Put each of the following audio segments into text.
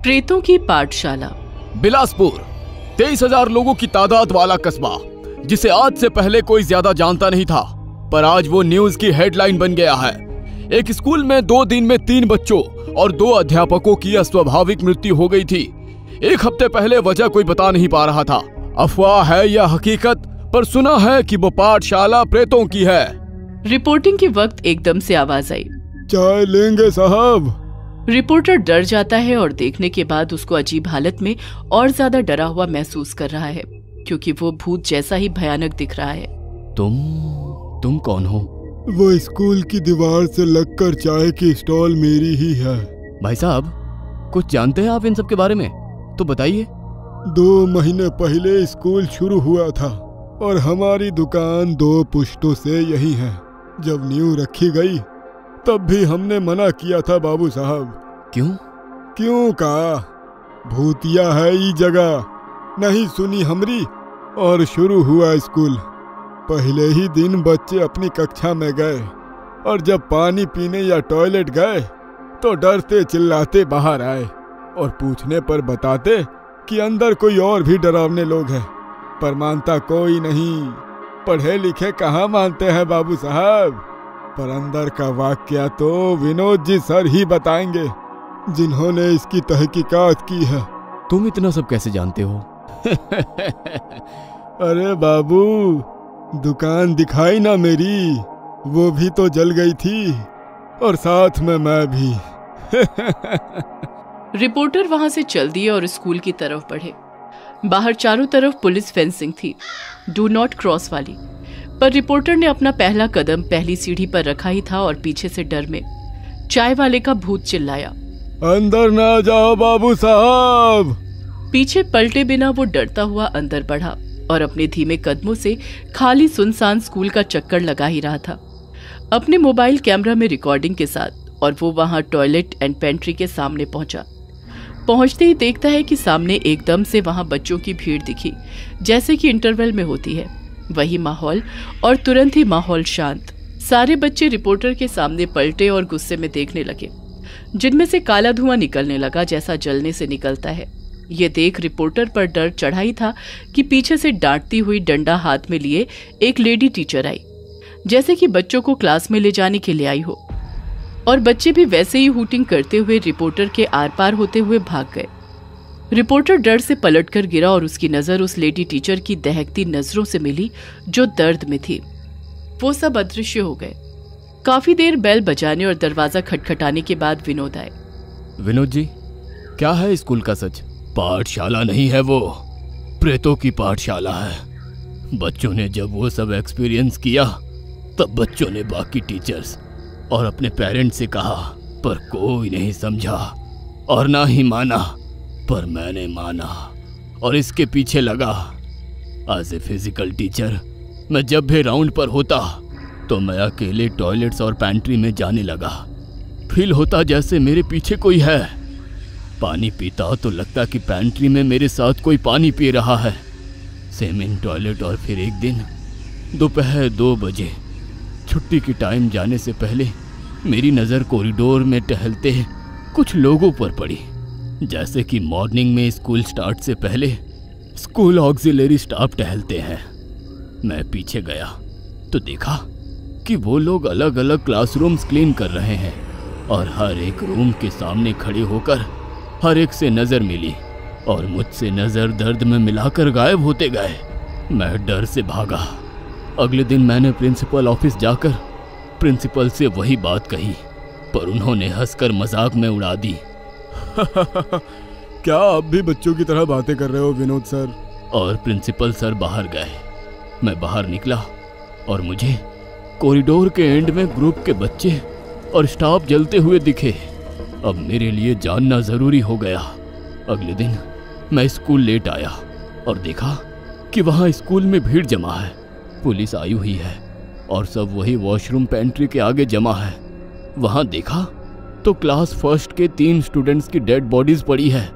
प्रेतों की पाठशाला। बिलासपुर 23,000 लोगों की तादाद वाला कस्बा, जिसे आज से पहले कोई ज्यादा जानता नहीं था, पर आज वो न्यूज की हेडलाइन बन गया है। एक स्कूल में 2 दिन में 3 बच्चों और 2 अध्यापकों की अस्वाभाविक मृत्यु हो गई थी। एक हफ्ते पहले वजह कोई बता नहीं पा रहा था। अफवाह है या हकीकत, पर सुना है कि वो पाठशाला प्रेतों की है। रिपोर्टिंग के वक्त एकदम से आवाज आई, चाय लेंगे साहब। रिपोर्टर डर जाता है और देखने के बाद उसको अजीब हालत में और ज्यादा डरा हुआ महसूस कर रहा है, क्योंकि वो भूत जैसा ही भयानक दिख रहा है। तुम कौन हो? वो स्कूल की दीवार से लगकर चाय की स्टॉल मेरी ही है। भाई साहब, कुछ जानते हैं आप इन सब के बारे में? तो बताइए। 2 महीने पहले स्कूल शुरू हुआ था और हमारी दुकान 2 पुश्तों से यही है। जब नींव रखी गई तब भी हमने मना किया था बाबू साहब। क्यों का भूतिया है ये जगह, नहीं सुनी हमरी। और शुरू हुआ स्कूल। पहले ही दिन बच्चे अपनी कक्षा में गए और जब पानी पीने या टॉयलेट गए तो डरते चिल्लाते बाहर आए और पूछने पर बताते कि अंदर कोई और भी डरावने लोग हैं, पर मानता कोई नहीं। पढ़े लिखे कहाँ मानते हैं बाबू साहब। पर अंदर का वाकया तो विनोद जी सर ही बताएंगे, जिन्होंने इसकी तहकीकात की है। तुम इतना सब कैसे जानते हो? अरे बाबू, दुकान दिखाई ना मेरी, वो भी तो जल गई थी और साथ में मैं भी। रिपोर्टर वहां से चल दिए और स्कूल की तरफ बढ़े। बाहर चारों तरफ पुलिस फेंसिंग थी, डू नॉट क्रॉस वाली, पर रिपोर्टर ने अपना पहला कदम पहली सीढ़ी पर रखा ही था और पीछे से डर में चाय वाले का भूत चिल्लाया, अंदर ना जाओ बाबू साहब। पीछे पलटे बिना वो डरता हुआ अंदर बढ़ा और अपने धीमे कदमों से खाली सुनसान स्कूल का चक्कर लगा ही रहा था, अपने मोबाइल कैमरा में रिकॉर्डिंग के साथ। और वो वहां टॉयलेट एंड पेंट्री के सामने पहुंचा। पहुंचते ही देखता है कि सामने एकदम से वहां बच्चों की भीड़ दिखी, जैसे कि इंटरवल में होती है वही माहौल, और तुरंत ही माहौल शांत। सारे बच्चे रिपोर्टर के सामने पलटे और गुस्से में देखने लगे, जिनमें से काला धुआं निकलने लगा जैसा जलने से निकलता है। ये देख रिपोर्टर पर डर चढ़ा ही था कि पीछे से डांटती हुई डंडा हाथ में लिए एक लेडी टीचर आई, जैसे कि बच्चों को क्लास में ले जाने के लिए आई हो, और बच्चे भी वैसे ही हूटिंग करते हुए रिपोर्टर के आर पार होते हुए भाग गए। रिपोर्टर डर से पलटकर गिरा और उसकी नजर उस लेडी टीचर की दहकती नजरों से मिली जो दर्द में थी। वो सब अदृश्य हो गए। काफी देर बेल बजाने और दरवाजा खटखटाने के बाद विनोद आए। विनोद जी, क्या है स्कूल का सच? पाठशाला नहीं है, वो प्रेतों की पाठशाला है। बच्चों ने जब वो सब एक्सपीरियंस किया तब बच्चों ने बाकी टीचर्स और अपने पेरेंट्स से कहा, पर कोई नहीं समझा और ना ही माना। पर मैंने माना और इसके पीछे लगा। एज ए फिजिकल टीचर मैं जब भी राउंड पर होता तो मैं अकेले टॉयलेट्स और पैंट्री में जाने लगा। फील होता जैसे मेरे पीछे कोई है। पानी पीता तो लगता कि पैंट्री में मेरे साथ कोई पानी पी रहा है। Same in toilet. और फिर एक दिन दोपहर 2 बजे छुट्टी की टाइम जाने से पहले मेरी नज़र कॉरिडोर में टहलते कुछ लोगों पर पड़ी, जैसे कि मॉर्निंग में स्कूल स्टार्ट से पहले स्कूल ऑक्सिलरी स्टाफ टहलते हैं। मैं पीछे गया तो देखा कि वो लोग अलग अलग क्लासरूम्स क्लीन कर रहे हैं और हर एक रूम के सामने खड़े होकर हर एक से नज़र मिली और मुझसे नज़र दर्द में मिलाकर गायब होते गए। मैं डर से भागा। अगले दिन मैंने प्रिंसिपल ऑफिस जाकर प्रिंसिपल से वही बात कही, पर उन्होंने हंसकर मजाक में उड़ा दी। क्या आप भी बच्चों की तरह बातें कर रहे हो विनोद सर? और प्रिंसिपल सर बाहर गए। मैं बाहर निकला और मुझे कॉरिडोर के एंड में ग्रुप के बच्चे और स्टाफ जलते हुए दिखे। अब मेरे लिए जानना ज़रूरी हो गया। अगले दिन मैं स्कूल लेट आया और देखा कि वहाँ स्कूल में भीड़ जमा है, पुलिस आई हुई है और सब वही वॉशरूम पेंट्री के आगे जमा है। वहाँ देखा तो क्लास फर्स्ट के 3 स्टूडेंट्स की डेड बॉडीज पड़ी है,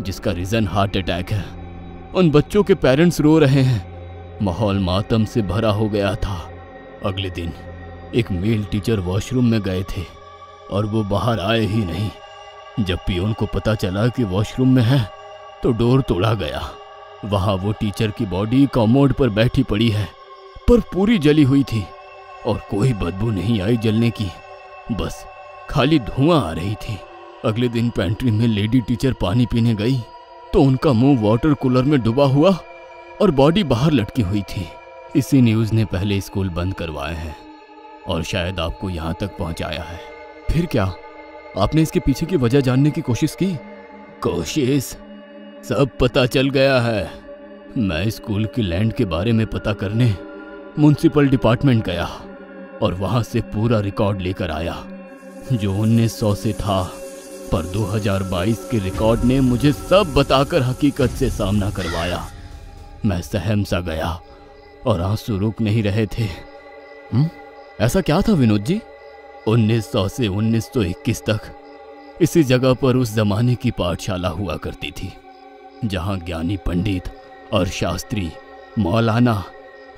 जिसका रीज़न हार्ट अटैक है। उन बच्चों के पेरेंट्स रो रहे हैं। माहौल मातम से भरा हो गया था। अगले दिन एक मेल टीचर वॉशरूम में गए थे और वो बाहर आए ही नहीं। जब पियोन को पता चला कि वॉशरूम में है तो डोर तोड़ा गया। वहां वो टीचर की बॉडी कमोड पर बैठी पड़ी है, पर पूरी जली हुई थी और कोई बदबू नहीं आई जलने की, बस खाली धुआं आ रही थी। अगले दिन पेंट्री में लेडी टीचर पानी पीने गई तो उनका मुंह वाटर कूलर में डूबा हुआ और बॉडी बाहर लटकी हुई थी। इसी न्यूज़ ने पहले स्कूल बंद करवाए हैं और शायद आपको यहाँ तक पहुँचाया है। फिर क्या? आपने इसके पीछे की वजह जानने की कोशिश की? कोशिश? सब पता चल गया है। मैं स्कूल की लैंड के बारे में पता करने म्युनिसिपल डिपार्टमेंट गया और वहाँ से पूरा रिकॉर्ड लेकर आया जो 1900 से था, पर 2022 के रिकॉर्ड ने मुझे सब बताकर हकीकत से सामना करवाया। मैं सहम सा गया और आंसू रुक नहीं रहे थे। ऐसा क्या था विनोद जी? 1900 से 1921 तक इसी जगह पर उस जमाने की पाठशाला हुआ करती थी, जहां ज्ञानी पंडित और शास्त्री, मौलाना,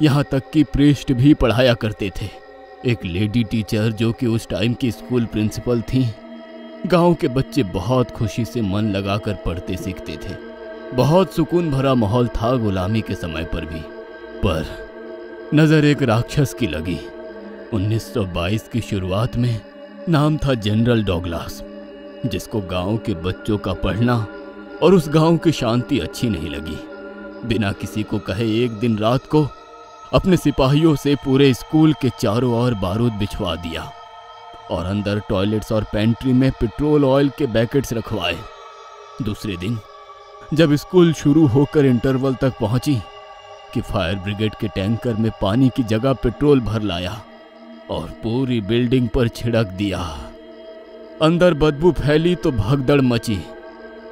यहाँ तक कि प्रीस्ट भी पढ़ाया करते थे। एक लेडी टीचर जो कि उस टाइम की स्कूल प्रिंसिपल थी। गांव के बच्चे बहुत खुशी से मन लगाकर पढ़ते सीखते थे। बहुत सुकून भरा माहौल था गुलामी के समय पर भी। पर नजर एक राक्षस की लगी। 1922 की शुरुआत में नाम था जनरल डॉगलास, जिसको गांव के बच्चों का पढ़ना और उस गांव की शांति अच्छी नहीं लगी। बिना किसी को कहे एक दिन रात को अपने सिपाहियों से पूरे स्कूल के चारों ओर बारूद बिछवा दिया और अंदर टॉयलेट्स और पेंट्री में पेट्रोल ऑयल के पैकेट्स रखवाए। दूसरे दिन जब स्कूल शुरू होकर इंटरवल तक पहुंची कि फायर ब्रिगेड के टैंकर में पानी की जगह पेट्रोल भर लाया और पूरी बिल्डिंग पर छिड़क दिया। अंदर बदबू फैली तो भगदड़ मची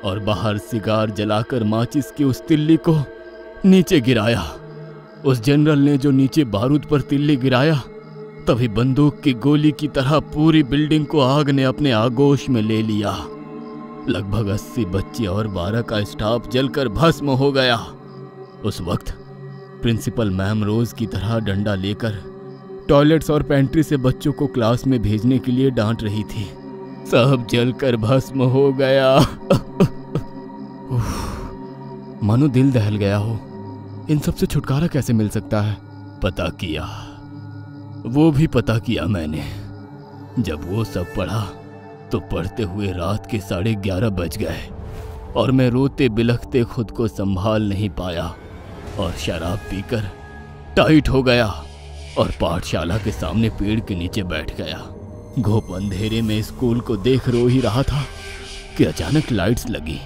और बाहर सिगार जलाकर माचिस की उस तिल्ली को नीचे गिराया। उस जनरल ने जो नीचे बारूद पर तिल्ली गिराया, तभी बंदूक की गोली की तरह पूरी बिल्डिंग को आग ने अपने आगोश में ले लिया। लगभग 80 बच्चे और 12 का स्टाफ जलकर भस्म हो गया। उस वक्त प्रिंसिपल मैम रोज की तरह डंडा लेकर टॉयलेट्स और पेंट्री से बच्चों को क्लास में भेजने के लिए डांट रही थी। सब जलकर भस्म हो गया। मानो दिल दहल गया हो। इन सब से छुटकारा कैसे मिल सकता है? पता किया, वो भी पता किया मैंने। जब वो सब पढ़ा तो पढ़ते हुए रात के 11:30 बज गए और मैं रोते बिलखते खुद को संभाल नहीं पाया और शराब पीकर टाइट हो गया और पाठशाला के सामने पेड़ के नीचे बैठ गया। घोप अंधेरे में स्कूल को देख रो ही रहा था कि अचानक लाइट्स लगी।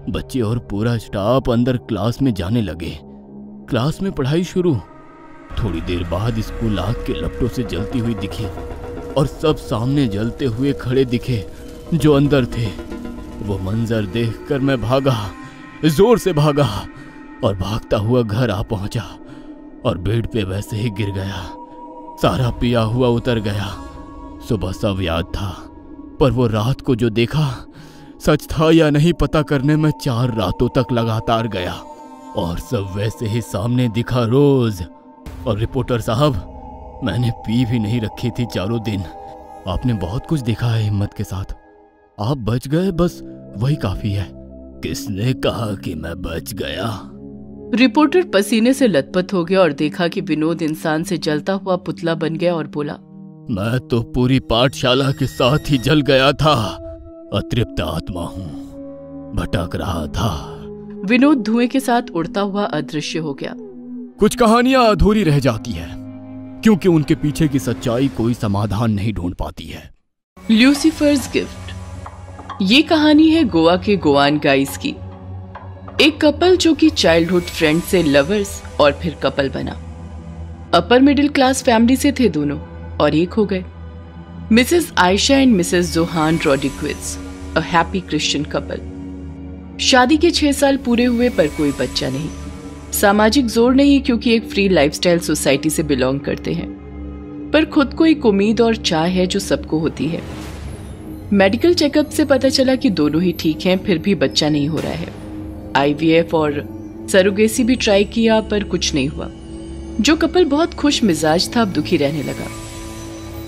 बच्चे और पूरा स्टाफ अंदर क्लास में जाने लगे। क्लास में पढ़ाई शुरू। थोड़ी देर बाद स्कूल आग के लपटों से जलती हुई दिखी और सब सामने जलते हुए खड़े दिखे जो अंदर थे। वो मंजर देखकर मैं भागा, जोर से भागा और भागता हुआ घर आ पहुंचा और बेड पे वैसे ही गिर गया। सारा पिया हुआ उतर गया। सुबह सब याद था, पर वो रात को जो देखा सच था या नहीं पता करने में 4 रातों तक लगातार गया और सब वैसे ही सामने दिखा रोज। और रिपोर्टर साहब, मैंने पी भी नहीं रखी थी 4 दिन। आपने बहुत कुछ देखा है हिम्मत के साथ। आप बच गए, बस वही काफी है। किसने कहा कि मैं बच गया? रिपोर्टर पसीने से लथपथ हो गया और देखा कि विनोद इंसान से जलता हुआ पुतला बन गया और बोला, मैं तो पूरी पाठशाला के साथ ही जल गया था। अतृप्त आत्मा हूँ, भटक रहा था। विनोद धुएं के साथ उड़ता हुआ अदृश्य हो गया। कुछ कहानियां अधूरी रह जाती है क्योंकि उनके पीछे की सच्चाई कोई समाधान नहीं ढूंढ पाती है। ल्यूसीफर्स गिफ्ट। ये कहानी है गोवा के गोवान गाइस की। एक कपल जो कि चाइल्डहुड फ्रेंड से लवर्स और फिर कपल बना। अपर मिडिल क्लास फैमिली से थे दोनों और एक हो गए। Mrs Ayesha and Mrs Johan Rodriguez, a happy Christian couple. शादी के 6 साल पूरे हुए पर कोई बच्चा नहीं। सामाजिक जोर नहीं क्योंकि एक फ्री लाइफस्टाइल सोसाइटी से बिलोंग करते हैं, पर खुद को एक उम्मीद और चाह है जो सबको होती है। मेडिकल चेकअप से पता चला कि दोनों ही ठीक हैं, फिर भी बच्चा नहीं हो रहा है। IVF और सरोगेसी भी ट्राई किया पर कुछ नहीं हुआ। जो कपल बहुत खुश मिजाज था अब दुखी रहने लगा।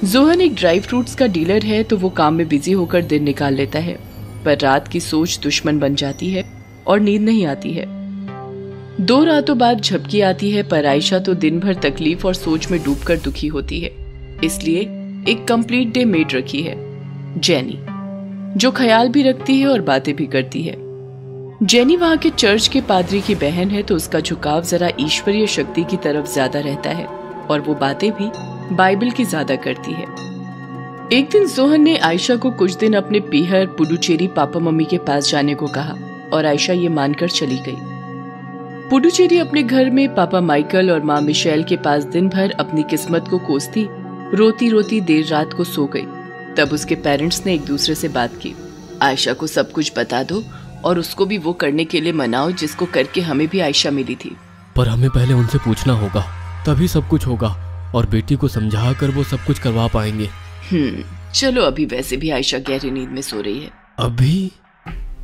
जोहन एक ड्राई फ्रूट्स का डीलर है तो वो काम में बिजी होकर दिन निकाल लेता है पर रात की सोच दुश्मन बन जाती है और नींद नहीं आती है। 2 रातों बाद झपकी आती है, पर आयशा तो दिन भर तकलीफ और सोच में डूबकर दुखी होती है। इसलिए एक कंप्लीट डे मेड रखी है, जेनी, जो ख्याल भी रखती है और बातें भी करती है। जेनी वहां के चर्च के पादरी की बहन है, तो उसका झुकाव जरा ईश्वरीय शक्ति की तरफ ज्यादा रहता है और वो बातें भी बाइबल की ज्यादा करती है। एक दिन सोहन ने आयशा को कुछ दिन अपने पीहर पुडुचेरी पापा मम्मी के पास जाने को कहा और आयशा ये मानकर चली गई। पुडुचेरी अपने घर में पापा माइकल और माँ मिशेल के पास दिन भर अपनी किस्मत को कोसती रोती रोती देर रात को सो गई। तब उसके पेरेंट्स ने एक दूसरे से बात की, आयशा को सब कुछ बता दो और उसको भी वो करने के लिए मनाओ जिसको करके हमें भी आयशा मिली थी। पर हमें पहले उनसे पूछना होगा, तभी सब कुछ होगा और बेटी को समझा कर वो सब कुछ करवा पाएंगे। चलो, अभी वैसे भी आयशा गहरी नींद में सो रही है। अभी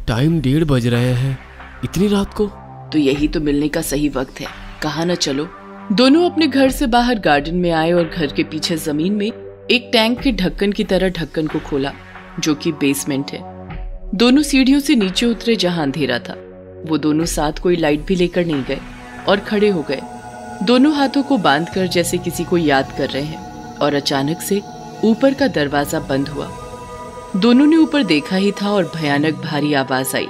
टाइम 1:30 बज रहे हैं, इतनी रात को? तो यही तो मिलने का सही वक्त है, कहा ना चलो। दोनों अपने घर से बाहर गार्डन में आए और घर के पीछे जमीन में एक टैंक के ढक्कन की तरह ढक्कन को खोला, जो कि बेसमेंट है। दोनों सीढ़ियों से नीचे उतरे जहां अंधेरा था। वो दोनों साथ कोई लाइट भी लेकर नहीं गए और खड़े हो गए, दोनों हाथों को बांधकर जैसे किसी को याद कर रहे हैं। और अचानक से ऊपर का दरवाजा बंद हुआ। दोनों ने ऊपर देखा ही था और भयानक भारी आवाज आई,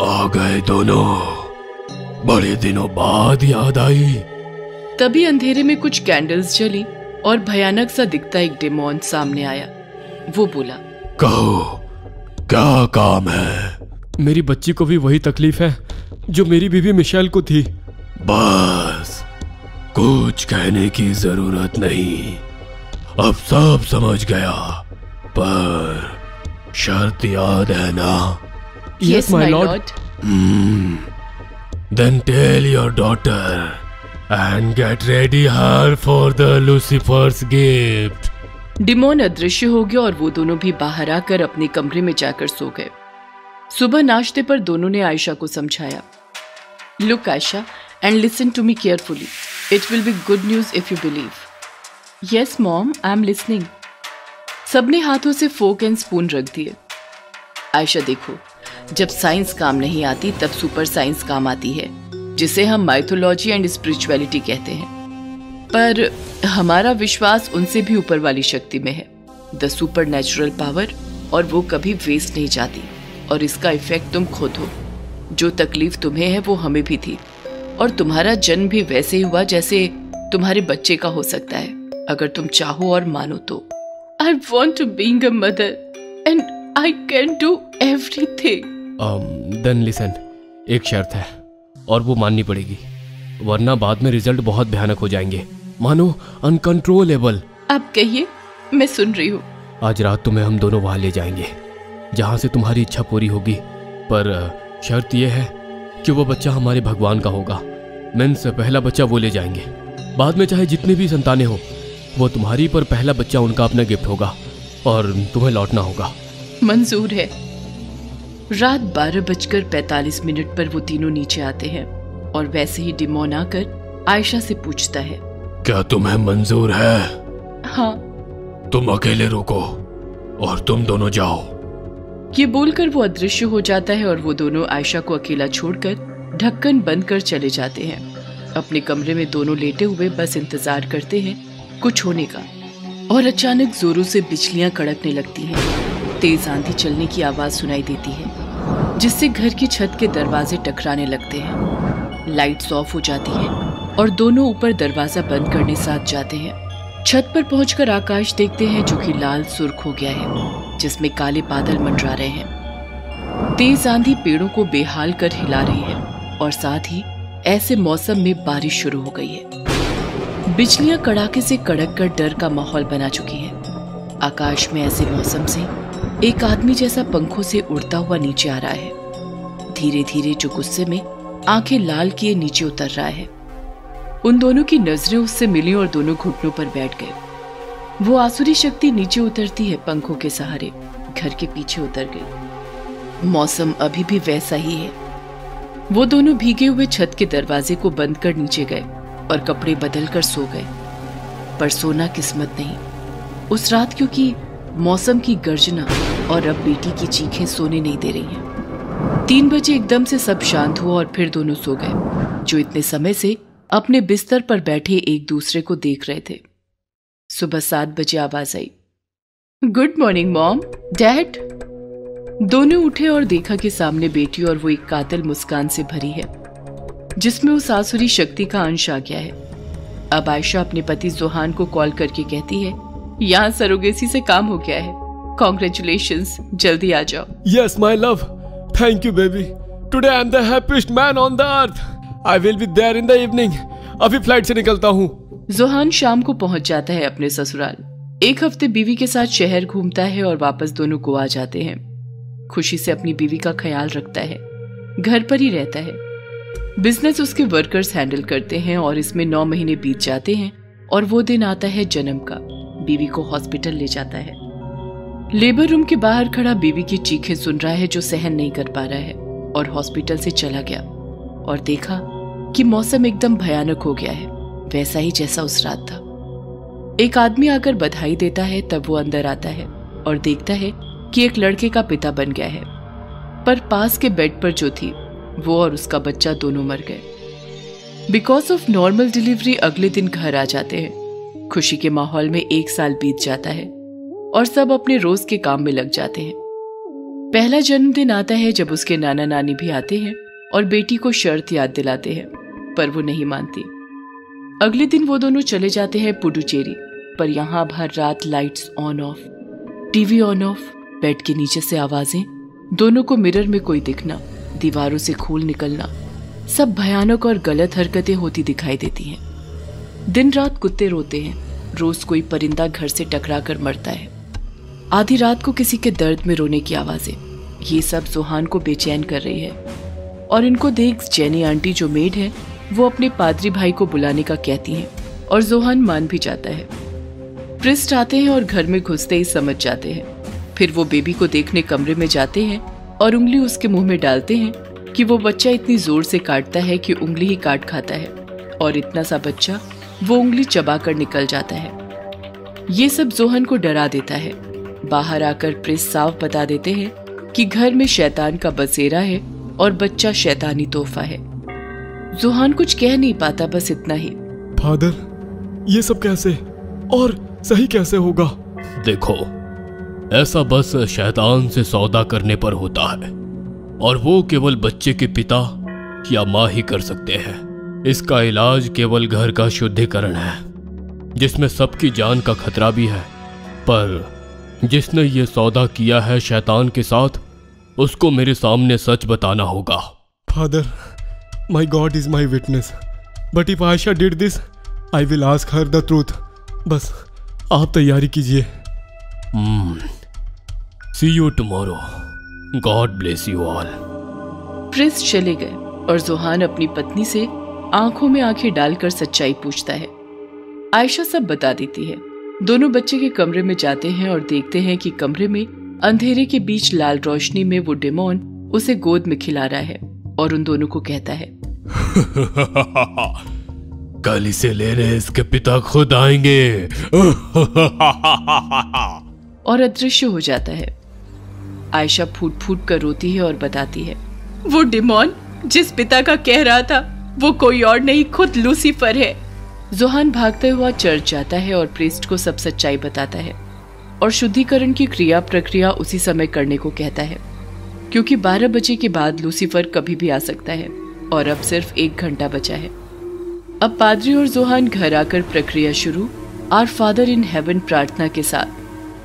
आ गए दोनों, बड़े दिनों बाद याद आई। तभी अंधेरे में कुछ कैंडल्स जली और भयानक सा दिखता एक डेमोन सामने आया। वो बोला, कहो क्या काम है? मेरी बच्ची को भी वही तकलीफ है जो मेरी बीवी मिशेल को थी। बस, कुछ कहने की जरूरत नहीं, अब सब समझ गया, पर शर्त याद है ना? Yes, my lord. Then tell your daughter and get ready her for the Lucifer's gift. Demon अदृश्य हो गया और वो दोनों भी बाहर आकर अपने कमरे में जाकर सो गए। सुबह नाश्ते पर दोनों ने आयशा को समझाया, Look Ayesha and listen to me carefully. It will be good news if you believe. Yes mom, I am listening. सबने हाथों से फोक एंड स्पून रख दिए। आयशा देखो, जब साइंस काम नहीं आती तब सुपर साइंस काम आती है, जिसे हम माइथोलॉजी एंड स्पिरिचुअलिटी कहते हैं। पर हमारा विश्वास उनसे भी ऊपर वाली शक्ति में है, द सुपर नेचुरल पावर, और वो कभी वेस्ट नहीं जाती। और इसका इफेक्ट तुम खुद हो। जो तकलीफ तुम्हें है वो हमें भी थी, और तुम्हारा जन्म भी वैसे ही हुआ जैसे तुम्हारे बच्चे का हो सकता है, अगर तुम चाहो और मानो तो। I want to being a mother and I can do everything. Then listen, एक शर्त है और वो माननी पड़ेगी, वरना बाद में रिजल्ट बहुत भयानक हो जाएंगे। मानो अनकंट्रोलेबल। आप कहिए, मैं सुन रही हूँ। आज रात तुम्हें हम दोनों वहां ले जाएंगे जहां से तुम्हारी इच्छा पूरी होगी, पर शर्त यह है कि वो बच्चा हमारे भगवान का होगा। मीन्स पहला बच्चा वो ले जाएंगे, बाद में चाहे जितनी भी संतानें हो वो तुम्हारी, पर पहला बच्चा उनका अपना गिफ्ट होगा और तुम्हें लौटना होगा। मंजूर है। रात 12:45 पर वो तीनों नीचे आते हैं और वैसे ही डिमोन आकर आयशा से पूछता है, क्या तुम्हें मंजूर है? हाँ। तुम अकेले रुको और तुम दोनों जाओ। ये बोलकर वो अदृश्य हो जाता है और वो दोनों आयशा को अकेला छोड़कर ढक्कन बंद कर चले जाते हैं। अपने कमरे में दोनों लेटे हुए बस इंतजार करते हैं कुछ होने का, और अचानक जोरों से बिजलियां कड़कने लगती हैं। तेज आंधी चलने की आवाज सुनाई देती है, जिससे घर की छत के दरवाजे टकराने लगते हैं। लाइट्स ऑफ हो जाती है और दोनों ऊपर दरवाजा बंद करने साथ जाते हैं। छत पर पहुंचकर आकाश देखते हैं जो कि लाल सुर्ख हो गया है, जिसमें काले बादल मंडरा रहे हैं। तेज आंधी पेड़ों को बेहाल कर हिला रही है और साथ ही ऐसे मौसम में बारिश शुरू हो गई है। बिजलियां कड़ाके से कड़क कर डर का माहौल बना चुकी है। आकाश में ऐसे मौसम से एक आदमी जैसा पंखों से उड़ता हुआ नीचे आ रहा है। धीरे धीरे जो गुस्से में आंखें लाल किए नीचे उतर रहा है। उन दोनों की नजरें उससे मिली और दोनों घुटनों पर बैठ गए। वो आसुरी शक्ति नीचे उतरती है, पंखों के सहारे घर के पीछे उतर गई। मौसम अभी भी वैसा ही है। वो दोनों भीगे हुए छत के दरवाजे को बंद कर नीचे गए और कपड़े बदल कर सो गए, पर सोना किस्मत नहीं उस रात, क्योंकि मौसम की गर्जना और अब बेटी की चीखें सोने नहीं दे रही हैं। 3 बजे एकदम से सब शांत हुआ और फिर दोनों सो गए, जो इतने समय से अपने बिस्तर पर बैठे एक दूसरे को देख रहे थे। सुबह 7 बजे आवाज आई, गुड मॉर्निंग मॉम, डैड। दोनों उठे और देखा कि सामने बेटी और वो एक कातिल मुस्कान से भरी है, जिसमें उस आसुरी शक्ति का अंश आ गया है। अब आयशा अपने पति जोहान को कॉल करके कहती है, यहाँ सरोगेसी से काम हो गया है, कॉन्ग्रेचुलेशंस, जल्दी आ जाओ। Yes my love, thank you baby, today I am the happiest man on the earth, I will be there in the evening. अभी फ्लाइट से निकलता हूँ। जोहान शाम को पहुंच जाता है अपने ससुराल। 1 हफ्ते बीवी के साथ शहर घूमता है और वापस दोनों गोवा जाते हैं। खुशी से अपनी बीवी का ख्याल रखता है, घर पर ही रहता है। बिजनेस उसके वर्कर्स हैंडल करते हैं और इसमें 9 महीने बीत जाते हैं और वो दिन आता है जन्म का। बीवी को हॉस्पिटल ले जाता है। लेबर रूम के बाहर खड़ा बीवी की चीखें सुन रहा है, जो सहन नहीं कर पा रहा है, और हॉस्पिटल से चला गया और देखा कि मौसम एकदम भयानक हो गया है, वैसा ही जैसा उस रात था। एक आदमी आकर बधाई देता है, तब वो अंदर आता है और देखता है कि एक लड़के का पिता बन गया है, पर पास के बेड पर जो थी वो और उसका बच्चा दोनों मर गए। बिकॉज ऑफ नॉर्मल डिलीवरी अगले दिन घर आ जाते हैं। खुशी के माहौल में 1 साल बीत जाता है और सब अपने रोज के काम में लग जाते हैं। पहला जन्मदिन आता है जब उसके नाना नानी भी आते हैं और बेटी को शर्त याद दिलाते हैं, पर वो नहीं मानती। अगले दिन वो दोनों चले जाते हैं पुडुचेरी, पर यहाँ भर रात lights on off, TV on off, bed के नीचे से आवाजें, दोनों को मिरर में कोई दिखना, दीवारों से खून निकलना, सब भयानक और गलत हरकतें होती दिखाई देती हैं। दिन रात कुत्ते रोते हैं, रोज कोई परिंदा घर से टकरा कर मरता है। आधी रात को किसी के दर्द में रोने की आवाजें, ये सब जोहान को बेचैन कर रही है। और इनको देख जेनी आंटी जो मेड है, वो अपने पादरी भाई को बुलाने का कहती हैं और जोहान मान भी जाता है। प्रिस्ट आते हैं और घर में घुसते ही समझ जाते हैं। फिर वो बेबी को देखने कमरे में जाते हैं और उंगली उसके मुंह में डालते हैं कि वो बच्चा इतनी जोर से काटता है कि उंगली ही काट खाता है, और इतना सा बच्चा वो उंगली चबाकर निकल जाता है। ये सब जोहन को डरा देता है। बाहर आकर प्रिस्ट साफ बता देते हैं कि घर में शैतान का बसेरा है और बच्चा शैतानी तोहफा है। जोहान कुछ कह नहीं पाता, बस इतना ही, फादर ये सब कैसे और सही कैसे होगा? देखो, ऐसा बस शैतान से सौदा करने पर होता है और वो केवल बच्चे के पिता या माँ ही कर सकते हैं। इसका इलाज केवल घर का शुद्धिकरण है, जिसमें सबकी जान का खतरा भी है। पर जिसने ये सौदा किया है शैतान के साथ, उसको मेरे सामने सच बताना होगा। Father, my God is my witness, but if Ayesha did this, I will ask her the truth. बस आप तैयारी कीजिए। See you tomorrow. God bless you all. Priest चले गए और जोहान अपनी पत्नी से आंखों में आंखें डालकर सच्चाई पूछता है। आयशा सब बता देती है। दोनों बच्चे के कमरे में जाते हैं और देखते हैं कि कमरे में अंधेरे के बीच लाल रोशनी में वो डेमोन उसे गोद में खिला रहा है और उन दोनों को कहता है, कल इसे लेने इसके पिता खुद आएंगे। और अदृश्य हो जाता है। आयशा फूट फूट कर रोती है और बताती है, वो डेमोन जिस पिता का कह रहा था, वो कोई और नहीं, खुद लूसीफर है। जोहान भागता हुआ चर्च जाता है और प्रीस्ट को सब सच्चाई बताता है और शुद्धिकरण की क्रिया प्रक्रिया उसी समय करने को कहता है, क्योंकि 12 बजे के बाद लूसीफर कभी भी आ सकता है और अब सिर्फ 1 घंटा बचा है। अब पादरी और जोहान घर आकर प्रक्रिया शुरू आवर फादर इन हेवन प्रार्थना के साथ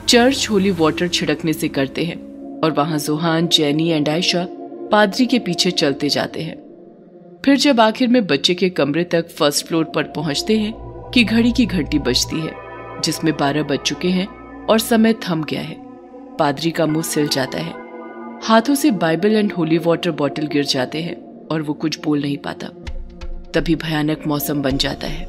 चर्च होली वाटर छिड़कने से करते हैं और वहां जोहान, जेनी एंड आयशा पादरी के पीछे चलते जाते हैं। फिर जब आखिर में बच्चे के कमरे तक फर्स्ट फ्लोर पर पहुंचते हैं कि घड़ी की घंटी बजती है, जिसमें 12 बज चुके हैं और समय थम गया है। पादरी का मुंह सिल जाता है, हाथों से Bible and holy water bottle गिर जाते हैं और वो कुछ बोल नहीं पाता। तभी भयानक मौसम बन जाता है।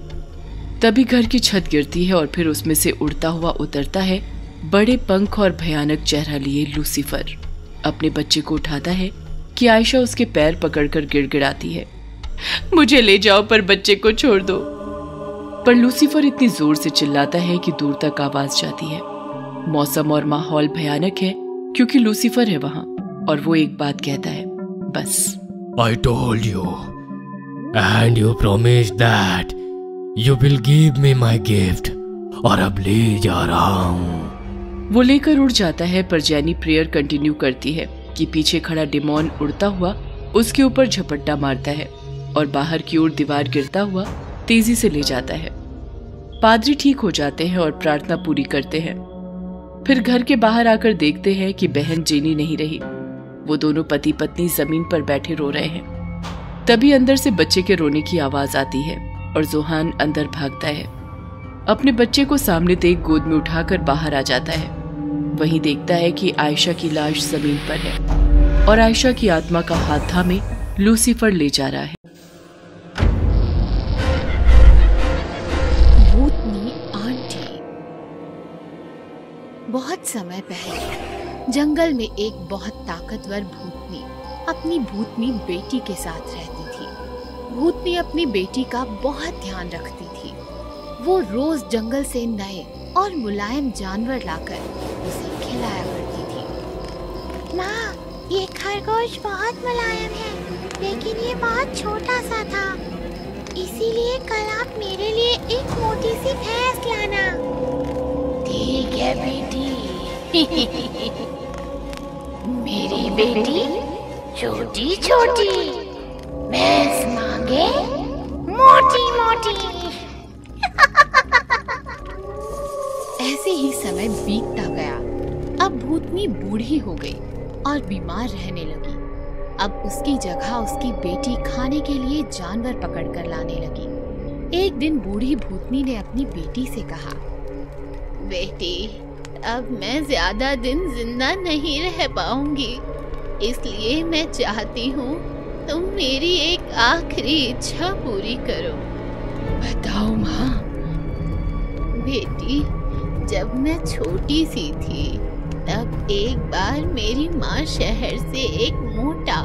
तभी घर की छत गिरती है और फिर उसमें से उड़ता हुआ उतरता है बड़े पंख और भयानक चेहरा लिए लूसीफर। अपने बच्चे को उठाता है कि आयशा उसके पैर पकड़कर गिड़गिड़ाती है, मुझे ले जाओ पर बच्चे को छोड़ दो। पर लूसीफर इतनी जोर से चिल्लाता है कि दूर तक आवाज जाती है। मौसम और माहौल भयानक है क्योंकि लूसीफर है वहां और वो एक बात कहता है, बस। I told you, and you promised that you will give me my gift. और अब ले जा रहा हूँ। वो लेकर उड़ जाता है, पर जैनी प्रेयर कंटिन्यू करती है कि पीछे खड़ा डेमोन उड़ता हुआ उसके ऊपर झपट्टा मारता है और बाहर की ओर दीवार गिरता हुआ तेजी से ले जाता है। पादरी ठीक हो जाते हैं और प्रार्थना पूरी करते हैं। फिर घर के बाहर आकर देखते हैं कि बहन जेनी नहीं रही। वो दोनों पति पत्नी जमीन पर बैठे रो रहे हैं। तभी अंदर से बच्चे के रोने की आवाज आती है और जोहान अंदर भागता है। अपने बच्चे को सामने देख गोद में उठाकर बाहर आ जाता है। वहीं देखता है कि आयशा की लाश जमीन पर है और आयशा की आत्मा का हाथ थामे लूसीफर ले जा रहा है। भूतनी आंटी। बहुत समय पहले जंगल में एक बहुत ताकतवर भूतनी अपनी भूतनी बेटी के साथ रहती थी। भूतनी अपनी बेटी का बहुत ध्यान रखती थी। वो रोज जंगल से नए और मुलायम जानवर लाकर उसे खिलाया करती थी। माँ, ये खरगोश बहुत मुलायम है, लेकिन ये बहुत छोटा सा था। इसीलिए कल आप मेरे लिए एक मोटी सी भैंस लाना। ठीक है बेटी। मेरी बेटी छोटी छोटी, भैंस मांगे मोटी मोटी। ऐसे ही समय बीतता गया। अब भूतनी बूढ़ी हो गई और बीमार रहने लगी। अब उसकी जगह उसकी बेटी खाने के लिए जानवर पकड़ कर लाने लगी। एक दिन बूढ़ी भूतनी ने अपनी बेटी से कहा, बेटी, अब मैं ज्यादा दिन जिंदा नहीं रह पाऊंगी, इसलिए मैं चाहती हूँ तुम मेरी एक आखिरी इच्छा पूरी करो। बताओ माँ। बेटी, जब मैं छोटी सी थी तब एक बार मेरी माँ शहर से एक मोटा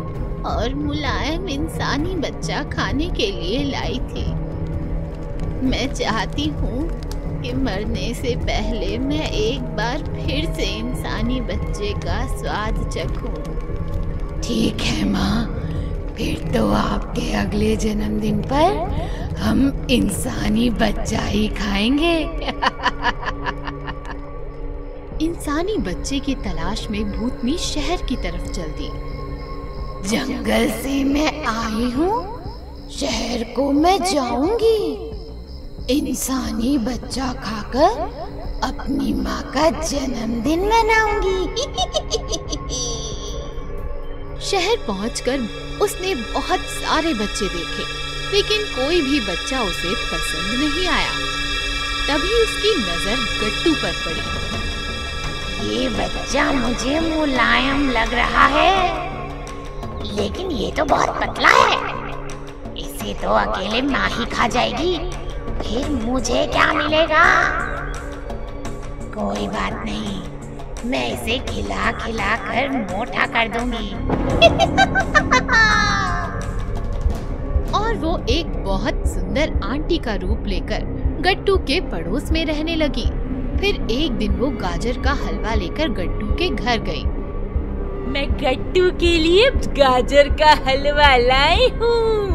और मुलायम इंसानी बच्चा खाने के लिए लाई थी। मैं चाहती हूँ कि मरने से पहले मैं एक बार फिर से इंसानी बच्चे का स्वाद चखूं। ठीक है माँ, फिर तो आपके अगले जन्मदिन पर हम इंसानी बच्चा ही खाएंगे। इंसानी बच्चे की तलाश में भूतनी शहर की तरफ चल दी। जंगल से मैं आई हूँ, शहर को मैं जाऊंगी। इंसानी बच्चा खाकर अपनी माँ का जन्मदिन मनाऊंगी। शहर पहुंचकर उसने बहुत सारे बच्चे देखे, लेकिन कोई भी बच्चा उसे पसंद नहीं आया। तभी उसकी नजर गट्टू पर पड़ी। ये बच्चा मुझे मुलायम लग रहा है, लेकिन ये तो बहुत पतला है। इसे तो अकेले माँ ही खा जाएगी, फिर मुझे क्या मिलेगा? कोई बात नहीं, मैं इसे खिला खिला कर मोटा कर दूंगी। और वो एक बहुत सुंदर आंटी का रूप लेकर गट्टू के पड़ोस में रहने लगी। फिर एक दिन वो गाजर का हलवा लेकर गट्टू के घर गई। मैं गट्टू के लिए गाजर का हलवा लाई हूँ।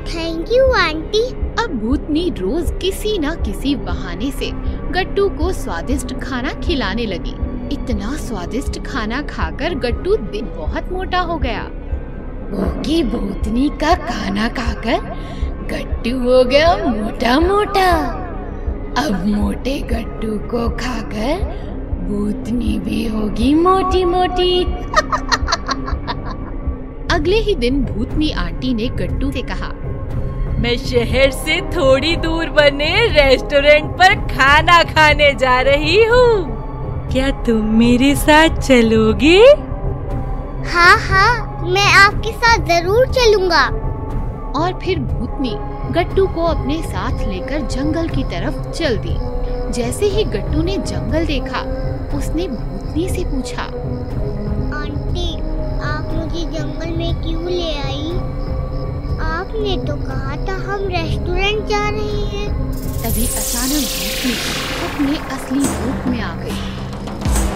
Thank you aunty. अब भूतनी रोज किसी न किसी बहाने से गट्टू को स्वादिष्ट खाना खिलाने लगी। इतना स्वादिष्ट खाना खाकर गट्टू बहुत मोटा हो गया। भूखी भूतनी का खाना खाकर गट्टू हो गया मोटा मोटा। अब मोटे गट्टू को खाकर भूतनी भी होगी मोटी मोटी। अगले ही दिन भूतनी आंटी ने गट्टू से कहा, मैं शहर से थोड़ी दूर बने रेस्टोरेंट पर खाना खाने जा रही हूँ। क्या तुम मेरे साथ चलोगे? हाँ हाँ, मैं आपके साथ जरूर चलूंगा। और फिर भूतनी गट्टू को अपने साथ लेकर जंगल की तरफ चल दी। जैसे ही गट्टू ने जंगल देखा, उसने भूतनी से पूछा, आंटी, आप मुझे जंगल में क्यों ले आई? आपने तो कहा था हम रेस्टोरेंट जा रहे हैं। तभी अचानक भूतनी अपने असली रूप में आ गई।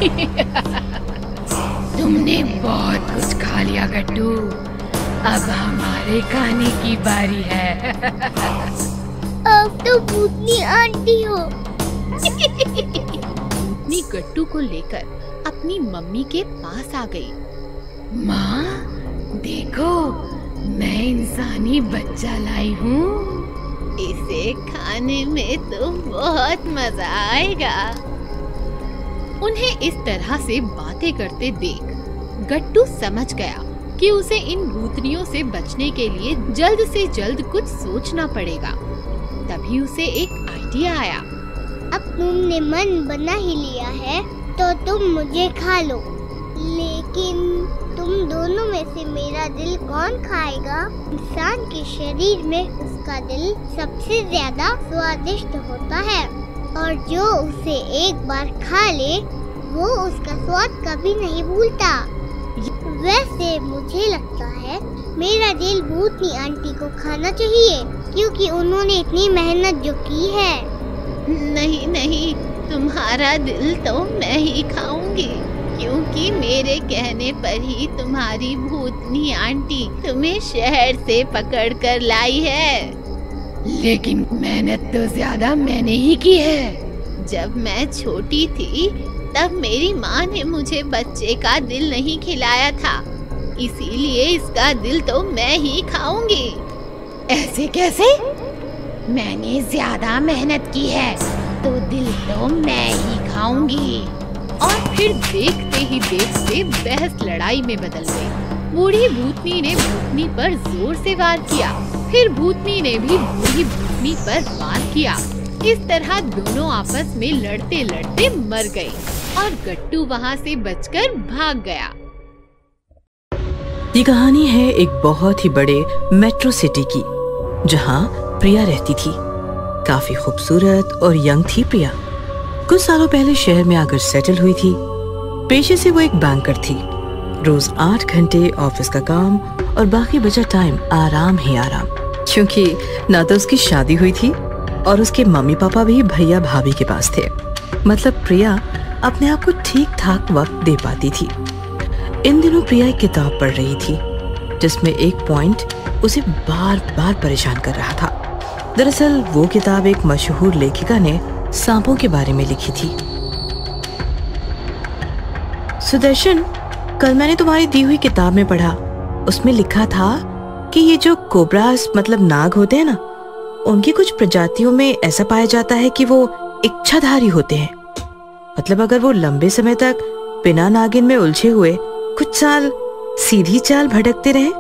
तुमने बहुत कुछ खा लिया गट्टू, अब हमारे खाने की बारी है। अब तो भूतनी आंटी हो। भूतनी गट्टू को लेकर अपनी मम्मी के पास आ गई। माँ देखो, मैं इंसानी बच्चा लाई हूँ। इसे खाने में तो बहुत मजा आएगा। उन्हें इस तरह से बातें करते देख गट्टू समझ गया कि उसे इन भूतनियों से बचने के लिए जल्द से जल्द कुछ सोचना पड़ेगा। तभी उसे एक आइडिया आया। अब तुमने मन बना ही लिया है तो तुम मुझे खा लो, लेकिन तुम दोनों में से मेरा दिल कौन खाएगा? इंसान के शरीर में उसका दिल सबसे ज्यादा स्वादिष्ट होता है और जो उसे एक बार खा ले वो उसका स्वाद कभी नहीं भूलता। वैसे मुझे लगता है मेरा दिल भूतनी आंटी को खाना चाहिए, क्योंकि उन्होंने इतनी मेहनत जो की है। नहीं नहीं, तुम्हारा दिल तो मैं ही खाऊंगी, क्योंकि मेरे कहने पर ही तुम्हारी भूतनी आंटी तुम्हें शहर से पकड़ कर लाई है। लेकिन मेहनत तो ज्यादा मैंने ही की है। जब मैं छोटी थी तब मेरी माँ ने मुझे बच्चे का दिल नहीं खिलाया था, इसीलिए इसका दिल तो मैं ही खाऊंगी। ऐसे कैसे? मैंने ज्यादा मेहनत की है तो दिल तो मैं ही खाऊंगी। और फिर देखते ही देखते बहस लड़ाई में बदल गई। बूढ़ी भूतनी ने भूतनी पर जोर से वार किया, फिर भूतनी ने भी बूढ़ी भूतनी पर वार किया। इस तरह दोनों आपस में लड़ते लड़ते मर गए और गट्टू वहाँ से बचकर भाग गया। ये कहानी है एक बहुत ही बड़े मेट्रो सिटी की, जहाँ प्रिया रहती थी। काफी खूबसूरत और यंग थी प्रिया। कुछ सालों पहले शहर में आकर सेटल हुई थी। पेशे से वो एक बैंकर थी। रोज 8 घंटे ऑफिस का काम और बाकी बचा टाइम आराम ही आराम, क्योंकि ना तो उसकी शादी हुई थी और उसके मम्मी पापा भी भैया भाभी के पास थे। मतलब प्रिया अपने आप को ठीक ठाक वक्त दे पाती थी। इन दिनों प्रिया एक किताब पढ़ रही थी जिसमें एक पॉइंट उसे बार बार परेशान कर रहा था। दरअसल वो किताब एक मशहूर लेखिका ने सांपों के बारे में लिखी थी। सुदर्शन, कल मैंने तुम्हारी दी हुई किताब में पढ़ा, उसमें लिखा था कि ये जो कोबरास मतलब नाग होते हैं ना, उनकी कुछ प्रजातियों में ऐसा पाया जाता है कि वो इच्छाधारी होते हैं। मतलब अगर वो लंबे समय तक बिना नागिन में उलझे हुए कुछ साल सीधी चाल भटकते रहे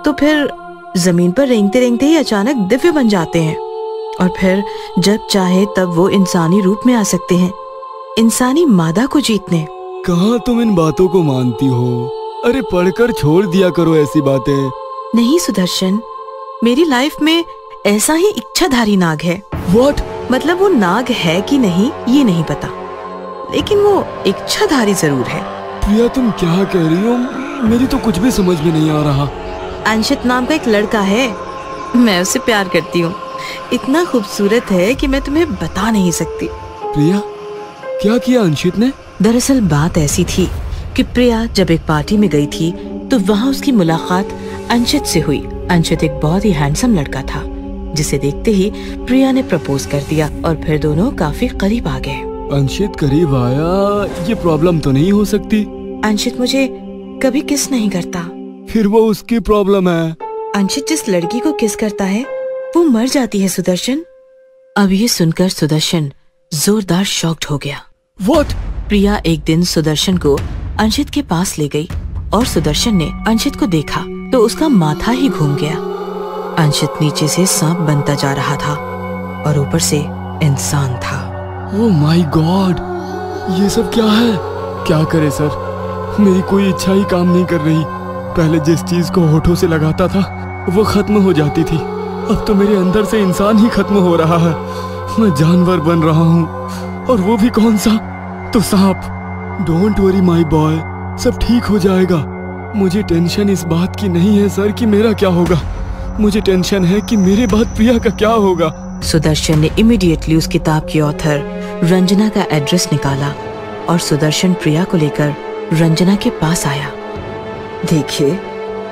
तो फिर जमीन पर रेंगते रेंगते ही अचानक दिव्य बन जाते हैं और फिर जब चाहे तब वो इंसानी रूप में आ सकते हैं, इंसानी मादा को जीतने। कहाँ तुम इन बातों को मानती हो? अरे पढ़कर छोड़ दिया करो ऐसी बातें। नहीं सुदर्शन, मेरी लाइफ में ऐसा ही इच्छाधारी नाग है। What? मतलब वो नाग है कि नहीं ये नहीं पता, लेकिन वो इच्छाधारी जरूर है। प्रिया तुम क्या कह रही हो? मेरी तो कुछ भी समझ में नहीं आ रहा। अंशित नाम का एक लड़का है, मैं उससे प्यार करती हूँ। इतना खूबसूरत है कि मैं तुम्हें बता नहीं सकती। प्रिया, क्या किया अंशित ने? दरअसल बात ऐसी थी कि प्रिया जब एक पार्टी में गई थी तो वहाँ उसकी मुलाकात अंशित से हुई। अंशित एक बहुत ही हैंडसम लड़का था, जिसे देखते ही प्रिया ने प्रपोज कर दिया और फिर दोनों काफी करीब आ गए। अंशित करीब आया, ये प्रॉब्लम तो नहीं हो सकती? अंशित मुझे कभी किस नहीं करता। फिर वो उसकी प्रॉब्लम है। अंशित जिस लड़की को किस करता है वो मर जाती है सुदर्शन। अब ये सुनकर सुदर्शन जोरदार शॉक्ड हो गया। What? प्रिया एक दिन सुदर्शन को अंशित के पास ले गई और सुदर्शन ने अंशित को देखा तो उसका माथा ही घूम गया। अंशित नीचे से सांप बनता जा रहा था और ऊपर से इंसान था। ओह माय गॉड, ये सब क्या है? क्या करे सर, मेरी कोई इच्छा ही काम नहीं कर रही। पहले जिस चीज को होठों से लगाता था वो खत्म हो जाती थी, अब तो मेरे अंदर से इंसान ही खत्म हो रहा है। मैं जानवर बन रहा हूँ, और वो भी कौन सा? तो सांप। डोंट वरी माय बॉय, सब ठीक हो जाएगा। मुझे टेंशन इस बात की नहीं है सर कि मेरा क्या होगा, मुझे टेंशन है कि मेरे बाद प्रिया का क्या होगा। सुदर्शन ने इमीडिएटली उस किताब की ऑथर रंजना का एड्रेस निकाला और सुदर्शन प्रिया को लेकर रंजना के पास आया। देखिए,